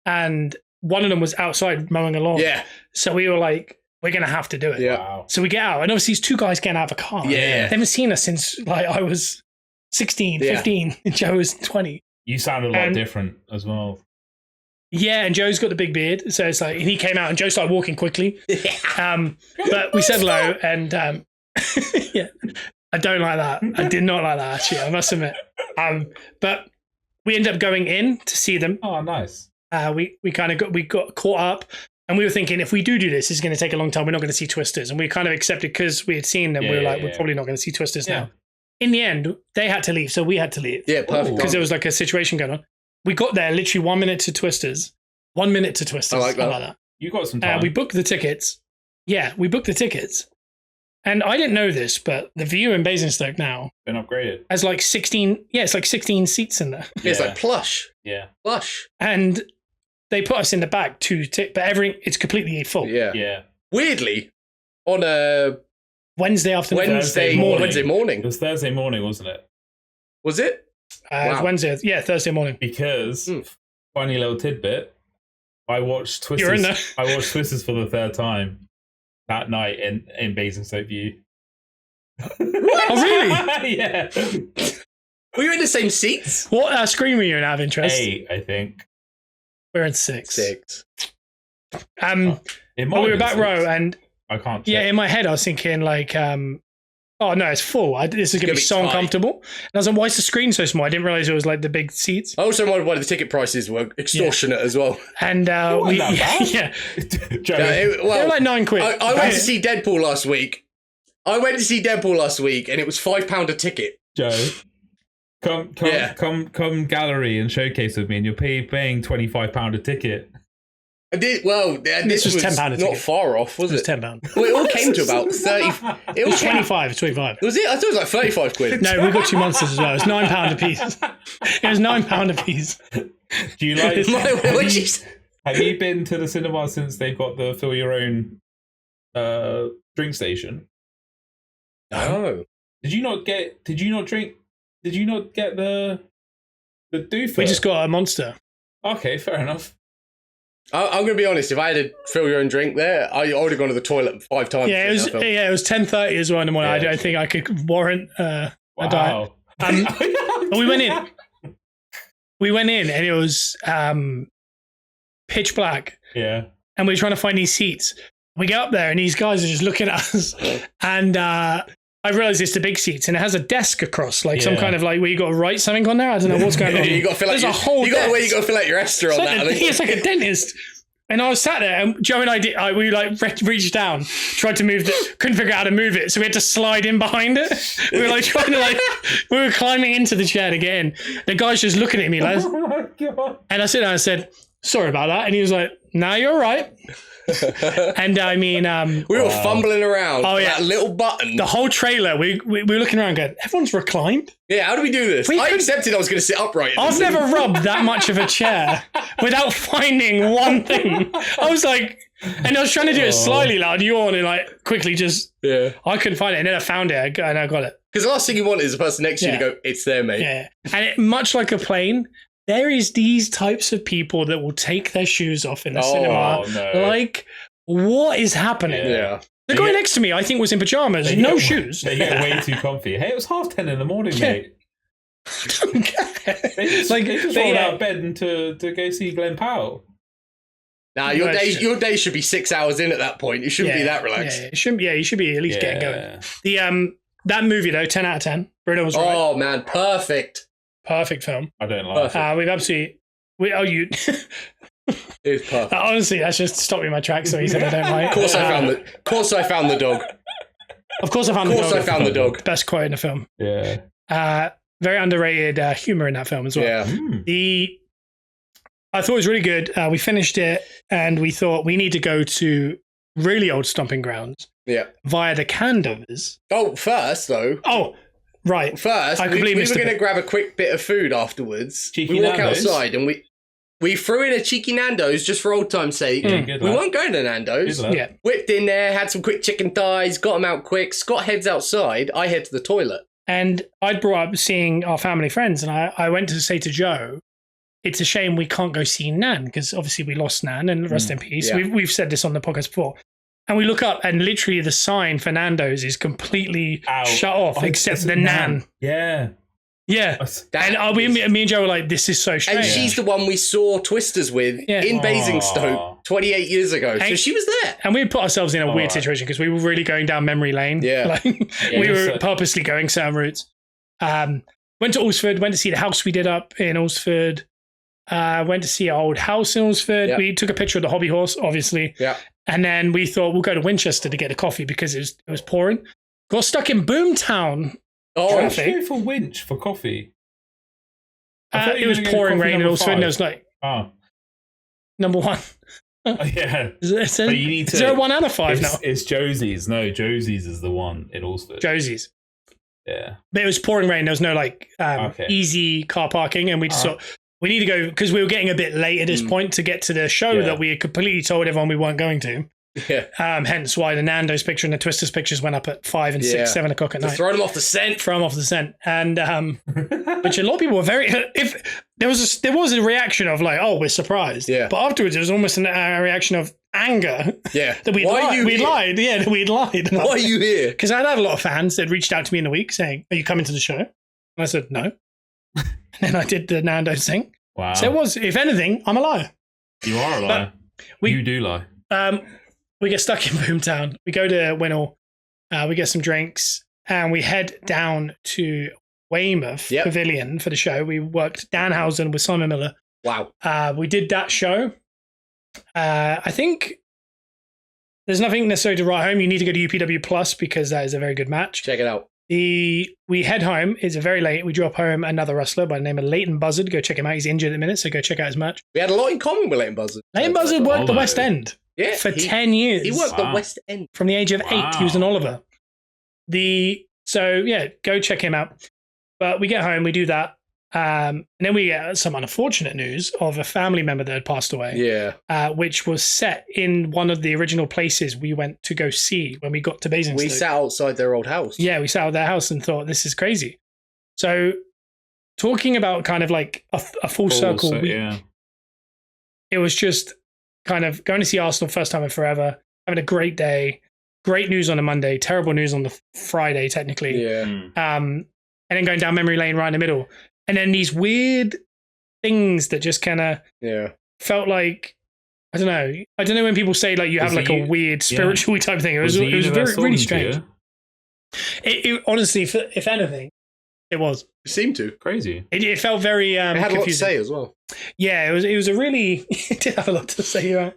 And one of them was outside mowing a lawn. Yeah. So we were like, we're going to have to do it. Yeah. Wow. So we get out. And obviously these two guys getting out of a car. Yeah. They haven't seen us since like I was 16, 15, and Joe was 20. You sounded a lot different as well. Yeah, and Joe's got the big beard. So it's like, he came out and Joe started walking quickly. But we said hello and yeah, I don't like that. I did not like that, actually, I must admit. But we ended up going in to see them. Oh, nice. We got caught up and we were thinking, if we do this, it's going to take a long time. We're not going to see Twisters. And we kind of accepted because we had seen them. We were like, we're probably not going to see Twisters now. In the end, they had to leave, so we had to leave. Yeah, perfect. Because there was like a situation going on. We got there literally 1 minute to Twisters. 1 minute to Twisters. I like that. You got some time. We booked the tickets. Yeah, we booked the tickets. And I didn't know this, but the View in Basingstoke now been upgraded. has like 16. Yeah, it's like 16 seats in there. Yeah, it's like plush. Yeah, plush. And they put us in the back but everything it's completely full. Yeah. Weirdly, on a Wednesday afternoon, Wednesday morning. It was Thursday morning, wasn't it? Was it? It was Wednesday. Yeah, Thursday morning. Because funny little tidbit, I watched Twisters. You're in there. I watched Twisters for the third time that night in Basingstoke View. Oh, really? Yeah. Were you in the same seats? What screen were you in, out of interest? 8, I think. We're in 6. 6. But we were back row, and I can't check. Yeah, in my head I was thinking like, oh no, it's full. This is gonna be so uncomfortable. And I was like, why is the screen so small? I didn't realize it was like the big seats. I also wondered why the ticket prices were extortionate as well. And They were like £9. I went to see Deadpool last week. And it was £5 a ticket. Joe, come gallery and showcase with me, and you're paying £25 a ticket. This was £10 a ticket. Not far off, was it? It was £10. Well, it all came to about 30. It was 25. 25. Was it? I thought it was like 35 quid. No, we got 2 monsters as well. It was £9 a piece. It was £9 a piece. Do you like? Have you been to the cinema since they've got the fill your own drink station? No. Did you not get the doofer? We just got a monster. Okay, fair enough. I'm going to be honest. If I had to fill your own drink there, I would have gone to the toilet 5 times. Yeah, it was 10:30 as well in the morning. I don't think I could warrant a diet. But we went in. We went in, and it was pitch black. Yeah. And we were trying to find these seats. We get up there, and these guys are just looking at us. And I realised it's the big seats, and it has a desk across, like some kind of like where you got to write something on there. I don't know what's going on. You got to fill out your Esther on that. It's like a dentist. And I was sat there, and Joe and we reached down, tried to move couldn't figure out how to move it, so we had to slide in behind it. We were like trying to we were climbing into the chair to get in. The guy's just looking at me like, oh my God. And I sit down and said, sorry about that, and he was like, nah, you're all right. And I mean, we were fumbling around for that little button. The whole trailer, we were looking around going, everyone's reclined? Yeah, how do we do this? I accepted I was going to sit upright. I've never rubbed that much of a chair without finding one thing. I was like, and I was trying to do it slightly loud, yawn, and like quickly just, I couldn't find it. And then I found it, and I got it. Because the last thing you want is the person next to you to go, it's there, mate. Yeah. And much like a plane, there is these types of people that will take their shoes off in the cinema. No. Like, what is happening? Yeah. The guy next to me, I think, was in pajamas, no shoes. They get way too comfy. Hey, it was 10:30 in the morning, mate. I don't care. They just rolled out of bed to go see Glenn Powell. Nah, your day should be 6 hours in at that point. You shouldn't be that relaxed. You should be at least getting going. The that movie though, 10 out of 10. Bruno was right. Oh man, perfect film. I don't like it. We've absolutely. It's perfect. Honestly, that's just stopped me in my tracks. So he said I don't like. Of course, I found the dog. Of course, I found the dog. I found the dog. Best quote in the film. Yeah. very underrated humor in that film as well. Yeah. I thought it was really good. We finished it and we thought we need to go to really old stomping grounds. Yeah. Via the Candovers. Oh, first though. Oh, right. First, we were going to grab a quick bit of food afterwards. We walk outside and we threw in a cheeky Nando's just for old time's sake. We weren't going to Nando's. Yeah. Whipped in there, had some quick chicken thighs, got them out quick. Scott heads outside. I head to the toilet. And I'd brought up seeing our family friends, and I went to say to Joe, it's a shame we can't go see Nan, because obviously we lost Nan, and rest in peace. Yeah. We've said this on the podcast before. And we look up, and literally the sign for Nando's is completely shut off, except the Nan. Yeah. Yeah. And me and Joe were like, this is so strange. And she's the one we saw Twisters with in Basingstoke 28 years ago. So she was there. And we put ourselves in a weird situation because we were really going down memory lane. Yeah. We were purposely going certain routes. Went to Alresford, went to see the house we did up in Alresford. Went to see our old house in Alresford. We took a picture of the hobby horse, obviously. Yeah. And then we thought we'll go to Winchester to get a coffee because it was pouring. Got stuck in Boomtown. Traffic. For Winch for coffee. It was pouring rain in Alresford. And it was like number one. Yeah. Is there a 1 and a 5 now? It's Josie's. No, Josie's is the one in Alresford. Josie's. Yeah. But it was pouring rain. There was no easy car parking, and we just thought we need to go because we were getting a bit late at this point to get to the show that we had completely told everyone we weren't going to. Yeah. Hence why the Nando's picture and the Twisters pictures went up at 5 and 6, 7 o'clock at night. Throw them off the scent. And which a lot of people were very. If there was a reaction of like, oh, we're surprised. Yeah. But afterwards, it was almost a reaction of anger. Yeah. That we'd lied. Yeah, that we'd lied. Why are you here? Because I'd had a lot of fans that reached out to me in the week saying, "Are you coming to the show?" And I said, "No." And then I did the Nando's thing. Wow. So it was, if anything, I'm a liar. You are a liar. You do lie. We get stuck in Boomtown. We go to Winnell. We get some drinks. And we head down to Weymouth Pavilion for the show. We worked Danhausen with Simon Miller. Wow. We did that show. I think there's nothing necessary to write home. You need to go to UPW Plus because that is a very good match. Check it out. We head home. It's very late. We drop home another wrestler by the name of Leighton Buzzard. Go check him out. He's injured at the minute, so go check out his match. We had a lot in common with Leighton Buzzard. Leighton Buzzard worked the West End for 10 years. He worked the West End. From the age of 8, he was an Oliver. Go check him out. But we get home, we do that. And then we get some unfortunate news of a family member that had passed away. Yeah. Which was set in one of the original places we went to go see when we got to Basingstoke. We sat outside their old house. Yeah, we sat out their house and thought, this is crazy. So, talking about kind of like a full circle, it was just kind of going to see Arsenal first time in forever, having a great day, great news on a Monday, terrible news on the Friday, technically. Yeah. And then going down memory lane right in the middle. And then these weird things that just kind of felt like, I don't know when people say like you have like a weird spiritual type thing. It was very, really strange. It honestly, if anything, it was. It seemed to. Crazy. It felt very it had confusing. a lot to say as well. Yeah, it was a really, it did have a lot to say, right?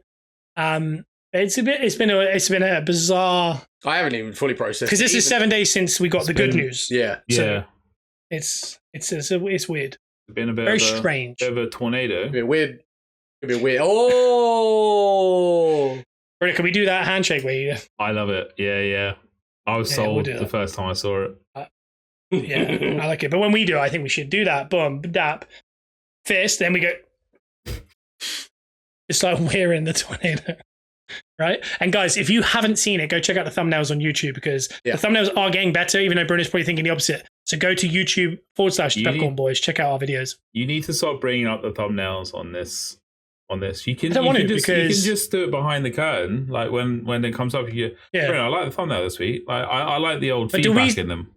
It's been a bizarre. I haven't even fully processed because this is 7 days since we got the good news. Yeah. So it's weird. It's been a bit very strange. Bit of a tornado. A bit weird. Oh, Bruno, can we do that handshake where you? I love it. Yeah. I was sold the first time I saw it. Yeah, I like it. But when we do, I think we should do that. Boom, dap, fist. Then we go. It's like we're in the tornado. Right? And guys, if you haven't seen it, go check out the thumbnails on YouTube because the thumbnails are getting better, even though Bruno's probably thinking the opposite. So go to YouTube/Peppercorn Boys, check out our videos. You need to start bringing up the thumbnails on this. You can just do it behind the curtain, like when it comes up. I like the thumbnail this week. I like the old feedback in them.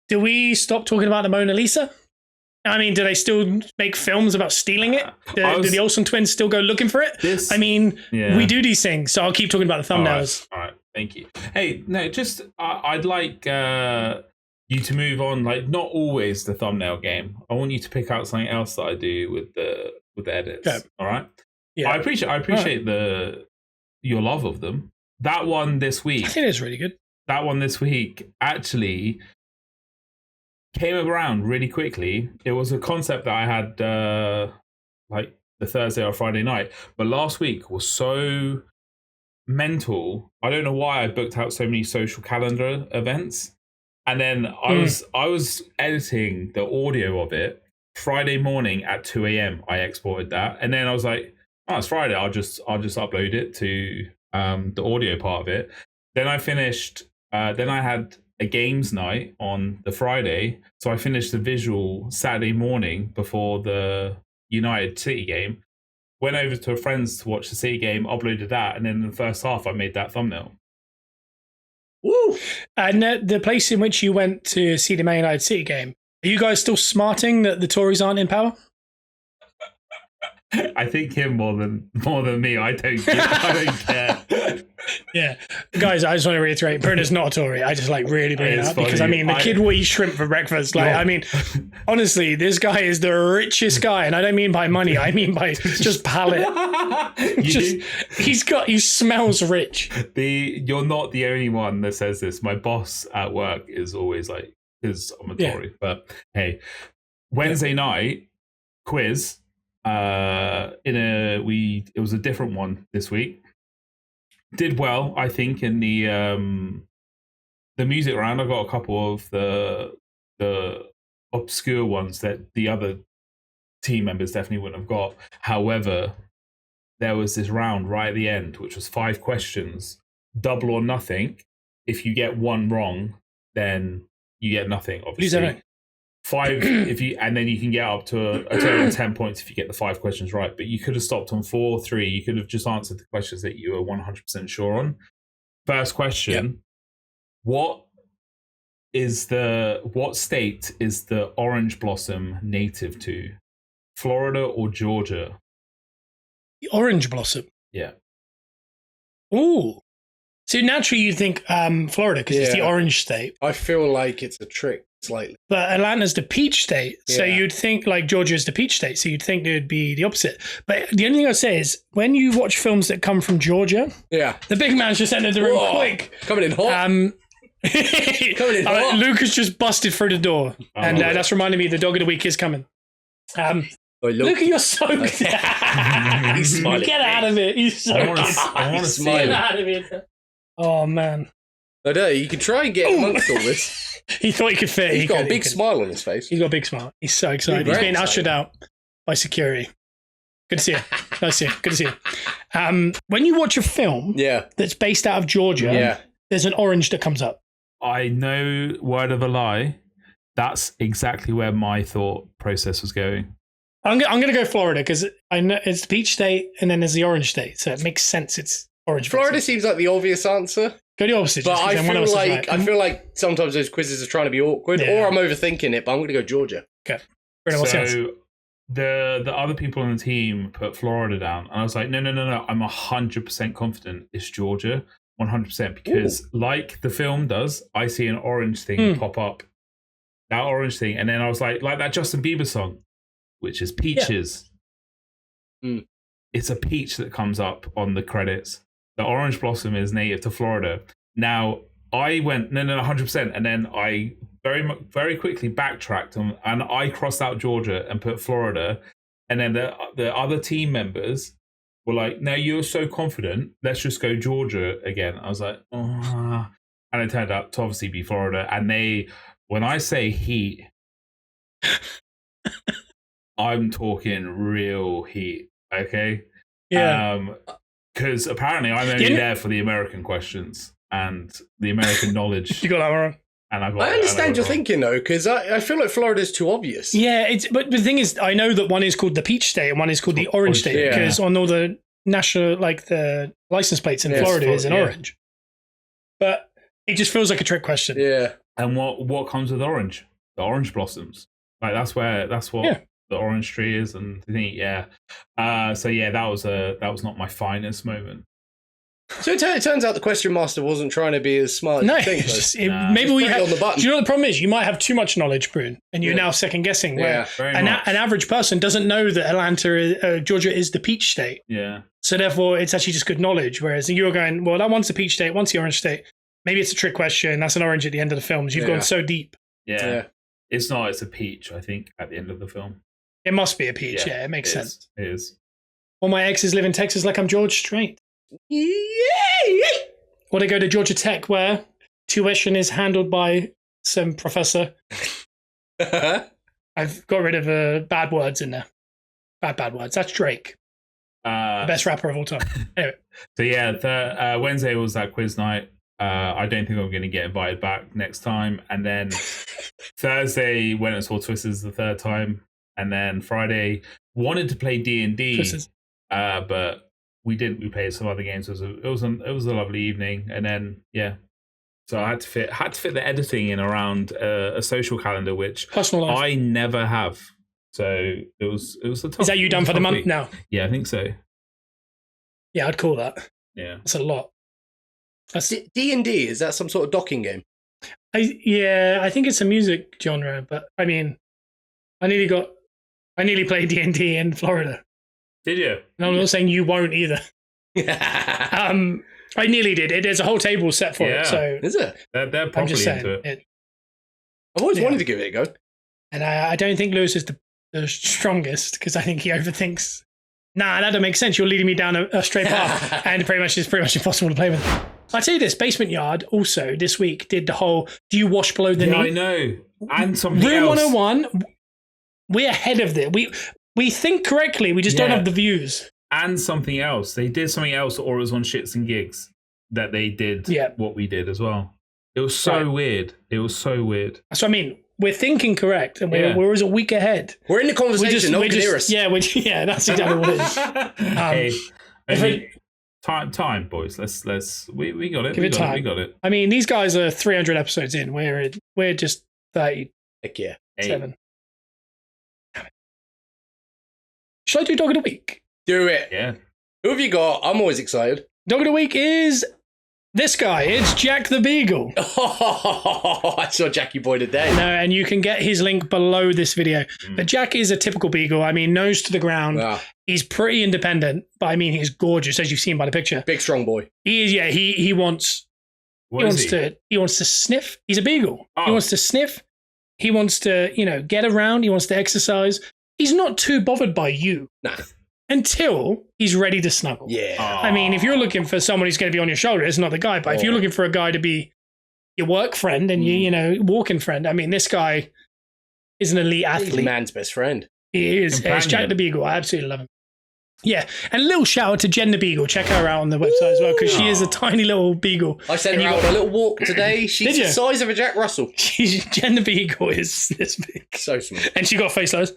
Do we stop talking about the Mona Lisa? I mean, do they still make films about stealing it? Do the Olsen twins still go looking for it? We do these things, so I'll keep talking about the thumbnails. All right. Thank you. Hey, no, just I'd like you to move on. Like, not always the thumbnail game. I want you to pick out something else that I do with the edits. Okay. All right. Yeah. I appreciate your love of them. That one this week. I think it's really good. That one this week actually came around really quickly. It was a concept that I had like the Thursday or Friday night, but last week was so mental. I don't know why I booked out so many social calendar events, and then I was editing the audio of it Friday morning at 2 a.m. I exported that, and then I was like, oh, it's Friday, I'll just upload it to the audio part of it. Then I finished then I had a games night on the Friday, so I finished the visual Saturday morning before the United City game, went over to a friend's to watch the City game, uploaded that, and then in the first half I made that thumbnail. Woo! And the place in which you went to see the Man United City game, are you guys still smarting that the Tories aren't in power? I think him more than me. I don't care. Yeah, guys, I just want to reiterate, Bruno's not a Tory. I just really bring it up because the kid will eat shrimp for breakfast. Honestly, this guy is the richest guy, and I don't mean by money. I mean by just palate. He smells rich. You're not the only one that says this. My boss at work is always like, because I'm a Tory. But hey, Wednesday night quiz. It was a different one this week. Did well, I think, in the music round. I got a couple of the obscure ones that the other team members definitely wouldn't have got. However, there was this round right at the end, which was 5 questions, double or nothing. If you get one wrong, then you get nothing, obviously. 5 and then you can get up to a total of 10 points if you get the 5 questions right. But you could have stopped on 4 or 3. You could have just answered the questions that you were 100% sure on. First question: What state is the orange blossom native to? Florida or Georgia? The orange blossom. Yeah. Ooh. So naturally you think Florida because it's the orange state. I feel like it's a trick slightly. But Atlanta's the peach state. So you'd think Georgia's the peach state. So you'd think it would be the opposite. But the only thing I'd say is when you watch films that come from Georgia, the big man's just entered the room quick. Coming in hot. Coming in hot. Luke has just busted through the door. And that's reminding me the dog of the week is coming. Luke, you're so good. He's smiling. Get out of it. He's so good. I want to see him. Get out of it. Oh, man. I know. You can try and get amongst all this. He thought he could fit. He's got a big smile on his face. He's got a big smile. He's so excited. He's being ushered out by security. Good to see you. Nice to see you. Good to see you. When you watch a film that's based out of Georgia, there's an orange that comes up. I know, word of a lie, that's exactly where my thought process was going. I'm going to go Florida because I know it's the peach state and then there's the orange state. So it makes sense. It's orange. Florida seems like the obvious answer. Go the opposite. But I feel like sometimes those quizzes are trying to be awkward or I'm overthinking it, but I'm going to go Georgia. Okay. So the other people on the team put Florida down. And I was like, no. I'm 100% confident it's Georgia. 100% because like the film does, I see an orange thing pop up. That orange thing. And then I was like that Justin Bieber song, which is Peaches. Yeah. It's a peach that comes up on the credits. The orange blossom is native to Florida. Now, I went, no, 100%. And then I very quickly backtracked and I crossed out Georgia and put Florida. And then the other team members were like, no, you're so confident. Let's just go Georgia again. I was like, oh. And it turned out to obviously be Florida. And when I say heat, I'm talking real heat, okay? Yeah. Because apparently I'm only there for the American questions and the American knowledge. You got that wrong. And I understand your thinking though, because I feel like Florida's too obvious. Yeah, but the thing is, I know that one is called the peach state and one is called the orange state because on all the national, the license plates in Florida is in orange. But it just feels like a trick question. Yeah. And what comes with orange? The orange blossoms. That's what the orange tree is, and I think that was not my finest moment. So it turns out the question master wasn't trying to be as smart as you think. Maybe we have. Do you know what the problem is? You might have too much knowledge, Bruno, and you're now second guessing. Where an average person doesn't know that Georgia is the peach state. Yeah. So therefore, it's actually just good knowledge. Whereas you're going, well, that one's the peach state, one's the orange state. Maybe it's a trick question. That's an orange at the end of the films. You've gone so deep. Yeah. It's not. It's a peach, I think, at the end of the film. It must be a peach. Yeah, it makes sense. It is. All my exes live in Texas like I'm George Strait. Yay! Or they go to Georgia Tech where tuition is handled by some professor. I've got rid of bad words in there. Bad words. That's Drake. The best rapper of all time. Anyway. So yeah, Wednesday was that quiz night. I don't think I'm going to get invited back next time. And then Thursday went and saw Twisters the third time. And then Friday wanted to play D&D, but we didn't. We played some other games. It was a lovely evening. And then so I had to fit the editing in around a social calendar, which I never have. So it was a tough. Is that you done for the month now? Yeah, I think so. Yeah, I'd call that. Yeah, that's a lot. D&D, is that some sort of docking game? I think it's a music genre, but I mean, I nearly played D&D in Florida. Did you? And I'm not saying you won't either. I nearly did. There's a whole table set for it. So is it? They're probably into it. I've always wanted to give it a go. And I don't think Lewis is the strongest because I think he overthinks. Nah, that don't make sense. You're leading me down a straight path, and it's pretty much impossible to play with. I'll tell you this, Basement Yard also this week did the whole, do you wash below the knee? I know. And something Room else. 101, we're ahead of it. We think correctly, we just don't have the views. And something else. They did something else, or it was on Shits and Gigs that they did what we did as well. It was so weird. It was so weird. So I mean, we're thinking correct, and we're always a week ahead. We're in the conversation. No one can hear us. Yeah, that's exactly what it is. Time, boys. Let's. We got it. Give it time. We got it. I mean, these guys are 300 episodes in. We're just 30. Heck yeah. 7. Should I do Dog of the Week? Do it. Yeah. Who have you got? I'm always excited. Dog of the Week is this guy. It's Jack the Beagle. Oh, I saw Jackie Boy today. No, and you can get his link below this video. But Jack is a typical Beagle. I mean, nose to the ground. Wow. He's pretty independent, but I mean, he's gorgeous, as you've seen by the picture. Big, strong boy. He is, yeah. He wants to sniff. He's a Beagle. Oh. He wants to sniff. He wants to, get around. He wants to exercise. He's not too bothered by you. Nah. Until he's ready to snuggle. Yeah. I mean, if you're looking for someone who's going to be on your shoulder, it's not the guy. But if you're looking for a guy to be your work friend and walking friend, I mean, this guy is an elite athlete. He's a man's best friend. He is. It's Jack the Beagle. I absolutely love him. Yeah. And a little shout out to Jen the Beagle. Check her out on the website as well, because she is a tiny little beagle. I sent her out on a little walk today. She's the size of a Jack Russell. Jen the Beagle is this big. So small. And she got face lines.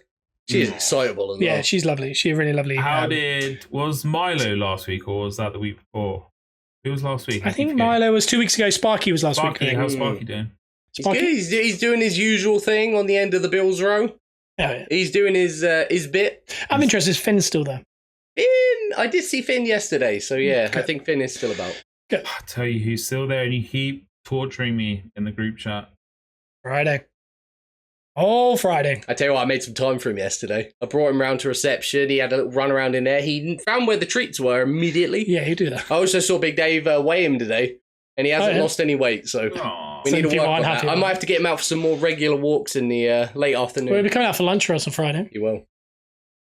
She is excitable as well. Yeah, she's lovely. She's really lovely. Was Milo last week, or was that the week before? It was last week. I think Milo was 2 weeks ago. Sparky was last week. How's Sparky doing? He's doing his usual thing on the end of the Bills row. Oh, yeah. He's doing his bit. I'm interested. Is Finn still there? I did see Finn yesterday, so yeah, I think Finn is still about. Good. I tell you who's still there, and you keep torturing me in the group chat. Friday. Oh, Friday. I tell you what, I made some time for him yesterday. I brought him round to reception. He had a little run around in there. He found where the treats were immediately. Yeah, he do that. I also saw Big Dave weigh him today, and he hasn't lost any weight, so we need to work on that. I might have to get him out for some more regular walks in the late afternoon. We'll be coming out for lunch for us on Friday. You will.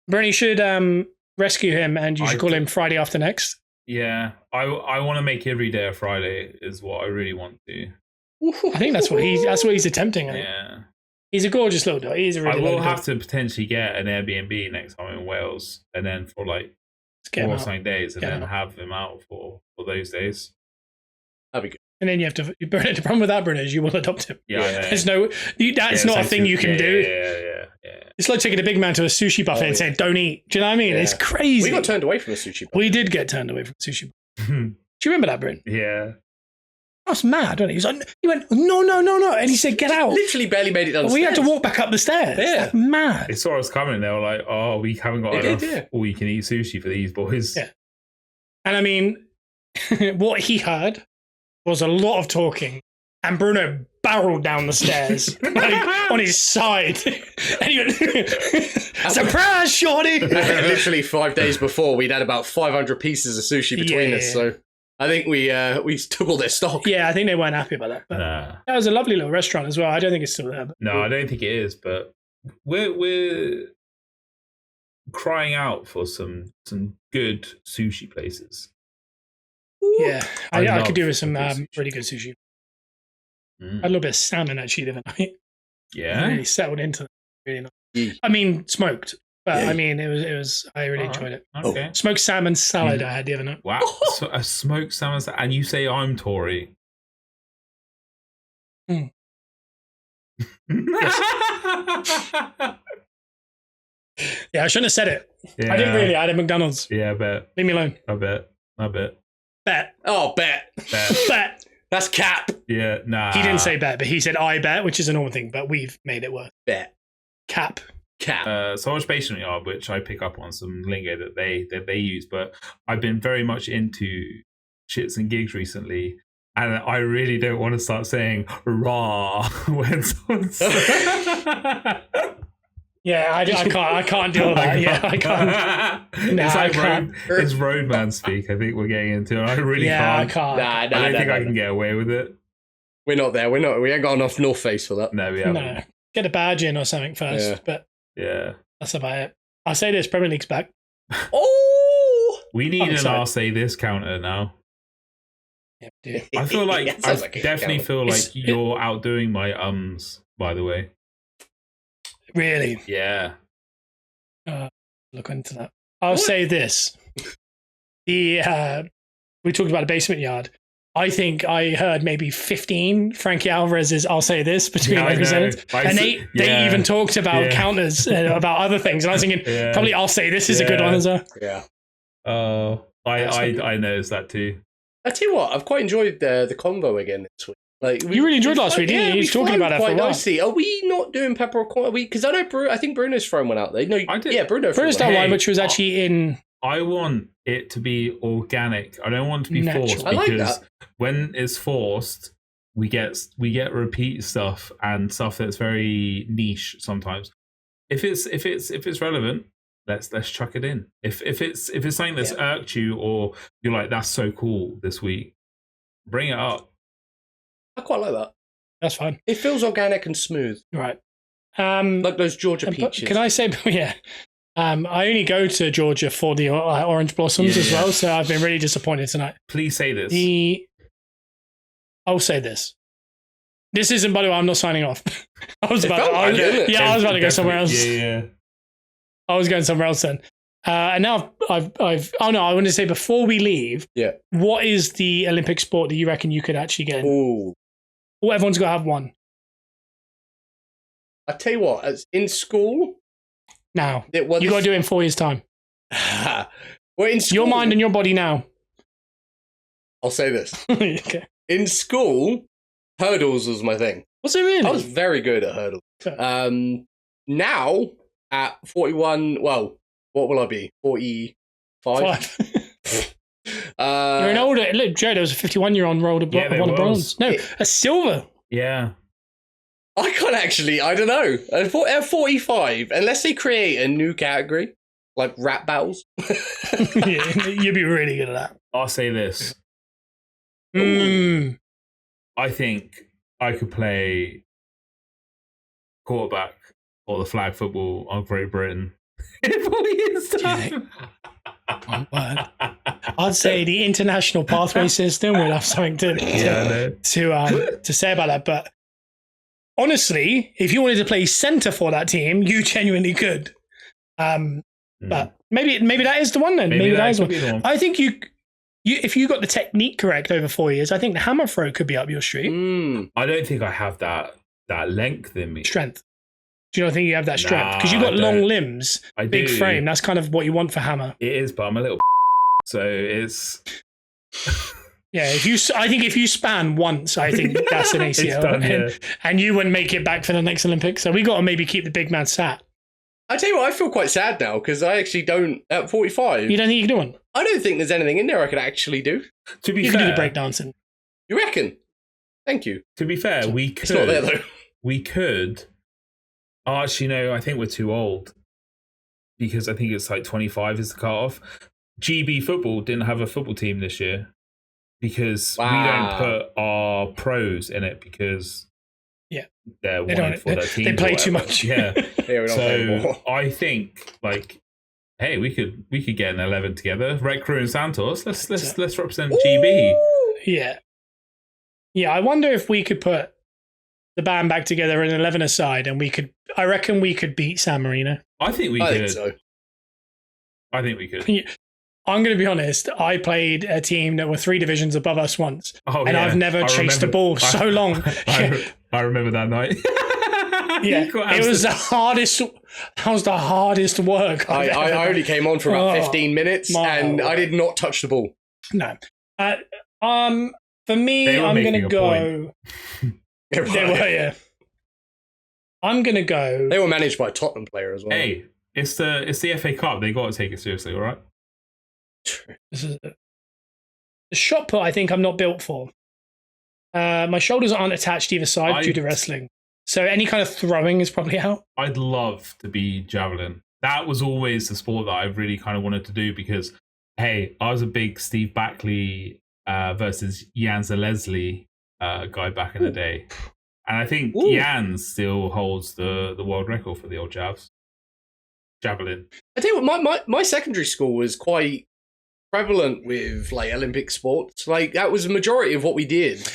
Bernie should rescue him, and you should call him Friday after next. Yeah, I want to make every day a Friday is what I really want to. I think that's what he's attempting. Yeah. He's a gorgeous little dog. He's a really. I will have to potentially get an Airbnb next time in Wales, and then for like 4 or something days, and then have him out for those days. That'd be good. And then you have to. The problem with that, Bruno, is you will adopt him. Yeah. There's no. That's not a thing you can do. Yeah. It's like taking a big man to a sushi buffet and saying, "Don't eat." Do you know what I mean? Yeah. It's crazy. We got turned away from a sushi buffet. We did get turned away from a sushi buffet. Do you remember that, Bryn? Yeah. I was mad, wasn't he? He went, no. And he said, get out. Literally barely made it down the stairs. We had to walk back up the stairs. Yeah. That's mad. They saw us coming. They were like, oh, we haven't got enough all-you-can-eat sushi for these boys. Yeah. And I mean, what he heard was a lot of talking. And Bruno barreled down the stairs on his side. And he went, surprise, shorty. Literally 5 days before, we'd had about 500 pieces of sushi between us. So I think we took all their stock. Yeah, I think they weren't happy about that. But that was a lovely little restaurant as well. I don't think it's still there. But... No, I don't think it is. But we're crying out for some good sushi places. Yeah, I could do with some really good sushi. I had a little bit of salmon actually the other night. Yeah, I really settled into it. Really nice. I mean, smoked. But I mean, it was. I really enjoyed it. Okay. Smoked salmon salad I had the other night. Wow, so a smoked salmon salad, and you say I'm Tory. Yes. Yeah, I shouldn't have said it. Yeah. I didn't really. I had a McDonald's. Yeah, I bet. Leave me alone. I bet. Bet. Oh, bet. That's cap. Yeah, nah. He didn't say bet, but he said I bet, which is a normal thing, but we've made it work. Bet. Cap. So I watch Basement Yard, which I pick up on some lingo that they use, but I've been very much into shits and gigs recently, and I really don't want to start saying "raw" when someone's. Yeah, I can't deal with that. Yeah, I can't. No, it's like I can't. It's roadman speak. I think we're getting into. I really can't. I can't. I don't think I can get away with it. We're not there. We ain't got enough North Face for that. No, we haven't. No, get a badge in or something first. But that's about it. I'll say this: Premier League's back. Oh, we need an "I'll say this" counter now. Yeah, I feel like definitely feel like you're outdoing my ums. By the way. Really? Yeah. Look into that. I'll say this. We talked about a Basement Yard. I think I heard maybe 15 Frankie Alvarez's "I'll say this" between episodes. And they even talked about counters, about other things. And I was thinking, probably "I'll say this" is a good one as well. Yeah. I noticed that too. I tell you what, I've quite enjoyed the convo again this week. Like you really enjoyed last week, didn't you? You were talking about it quite nicely. Are we not doing Peppercorn? Because I know I think Bruno's thrown one out there. No, I did. Yeah, Bruno's done one, which was actually in. I want it to be organic. I don't want it to be forced, I like because that. when it's forced, we get repeat stuff and stuff that's very niche sometimes. If it's relevant, let's chuck it in. If it's something that's irked you, or you're like, that's so cool this week, bring it up. I quite like that. That's fine. It feels organic and smooth. Right. Like those Georgia peaches. Can I say, I only go to Georgia for the orange blossoms as well, so I've been really disappointed tonight. Please say this. I'll say this. This isn't, by the way, I'm not signing off. I was about to go somewhere else. Yeah. I was going somewhere else then. And now I want to say before we leave, what is the Olympic sport that you reckon you could actually get in? Ooh. Well, everyone's got to have one. I tell you what, as in school. Now, you got to do it in 4 years' time. Well, in school, your mind and your body now. I'll say this. Okay. In school, hurdles was my thing. Was it really? I was very good at hurdles. Okay. Now, at 41, well, what will I be? 45? You're an older... Look, Joe, there was a 51-year-old won a bronze. No, a silver. Yeah. I can't actually... I don't know. At 45, unless they create a new category, like rap battles. You'd be really good at that. I'll say this. I think I could play quarterback or the flag football on Great Britain in 4 years' time. I'd say the international pathway system would have something to say about that. But honestly, if you wanted to play centre for that team, you genuinely could. But maybe that is the one then. Maybe that is the one. I think you if you got the technique correct over 4 years, I think the hammer throw could be up your street. I don't think I have that length in me. Strength. Do you not think you have that strength? Because you've got long limbs, big frame. That's kind of what you want for hammer. It is, but I'm a little so it's... Yeah, I think if you span once, I think that's an ACL. Done, and you wouldn't make it back for the next Olympics. So we got to maybe keep the big man sat. I tell you what, I feel quite sad now because I actually don't, at 45. You don't think you can do one? I don't think there's anything in there I could actually do. To be fair, you can do the breakdancing. You reckon? Thank you. To be fair, we could. It's not there though. We could. Oh, actually, no, I think we're too old. Because I think it's like 25 is the cut-off. GB football didn't have a football team this year. because we don't put our pros in it because they're wanted for their team. They play too much. Yeah. So I think hey, we could get an 11 together. Rec Crew and Santos. Let's represent GB. Yeah. Yeah, I wonder if we could put the band back together in 11 aside, and I reckon we could beat San Marino. I think we could. I think we could. I'm going to be honest. I played a team that were 3 divisions above us once, and I've never chased a ball so long. I remember that night. Yeah, it was the hardest. That was the hardest work. I only came on for about 15 minutes, and I did not touch the ball. No. For me, I'm going to go. They were, yeah. I'm going to go. They were managed by a Tottenham player as well. Hey, it's the FA Cup. They got to take it seriously, all right? The shot put, I think I'm not built for. My shoulders aren't attached either side due to wrestling. So any kind of throwing is probably out. I'd love to be javelin. That was always the sport that I really kind of wanted to do because, hey, I was a big Steve Backley versus Jan Zalesny guy back in the day. And I think Jan still holds the world record for the old javelin. I tell you what, my secondary school was quite prevalent with Olympic sports. That was the majority of what we did.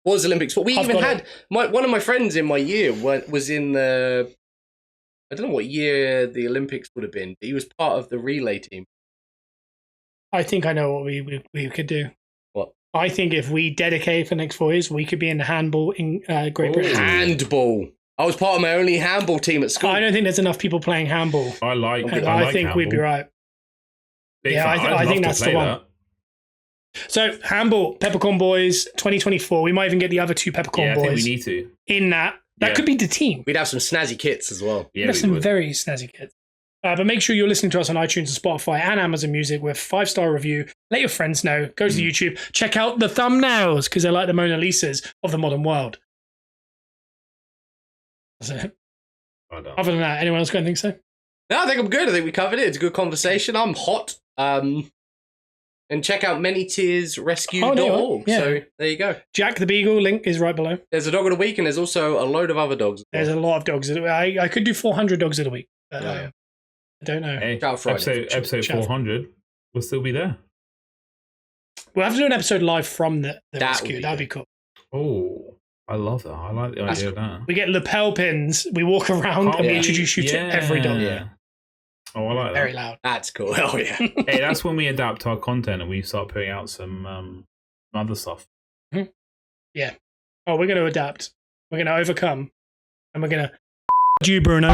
Was Olympic sport. We even had one of my friends in my year was in the, I don't know what year the Olympics would have been, but he was part of the relay team. I think I know what we could do. What? I think if we dedicate for the next 4 years, we could be in the handball in Great Britain. Handball. I was part of my only handball team at school. I don't think there's enough people playing handball. I think handball. We'd be right. I think that's the one. That. So, handball, Peppercorn Boys, 2024. We might even get the other 2 Peppercorn Boys. I think we need to. In that could be the team. We'd have some snazzy kits as well. Yeah, we'd have some very snazzy kits. But make sure you're listening to us on iTunes and Spotify and Amazon Music with 5-star review. Let your friends know. Go to YouTube. Check out the thumbnails because they're like the Mona Lisas of the modern world. That's it. Other than that, anyone else got anything to say? No, I think I'm good. I think we covered it. It's a good conversation. I'm hot. And check out manytearsrescue.org. Yeah. So there you go. Jack the Beagle, link is right below. There's a dog of the week, and there's also a load of other dogs. There's a lot of dogs. I could do 400 dogs of the week. I don't know. Hey, episode 400 will still be there. We'll have to do an episode live from the rescue. That'd be cool. Oh, I love that. I like the idea of that. We get lapel pins. We walk around and we introduce you to every dog. Yeah. Oh, I like that. Very loud. That's cool. Oh, yeah. Hey, that's when we adapt our content and we start putting out some other stuff. Mm-hmm. Yeah. Oh, we're going to adapt. We're going to overcome. And we're going to you, Bruno.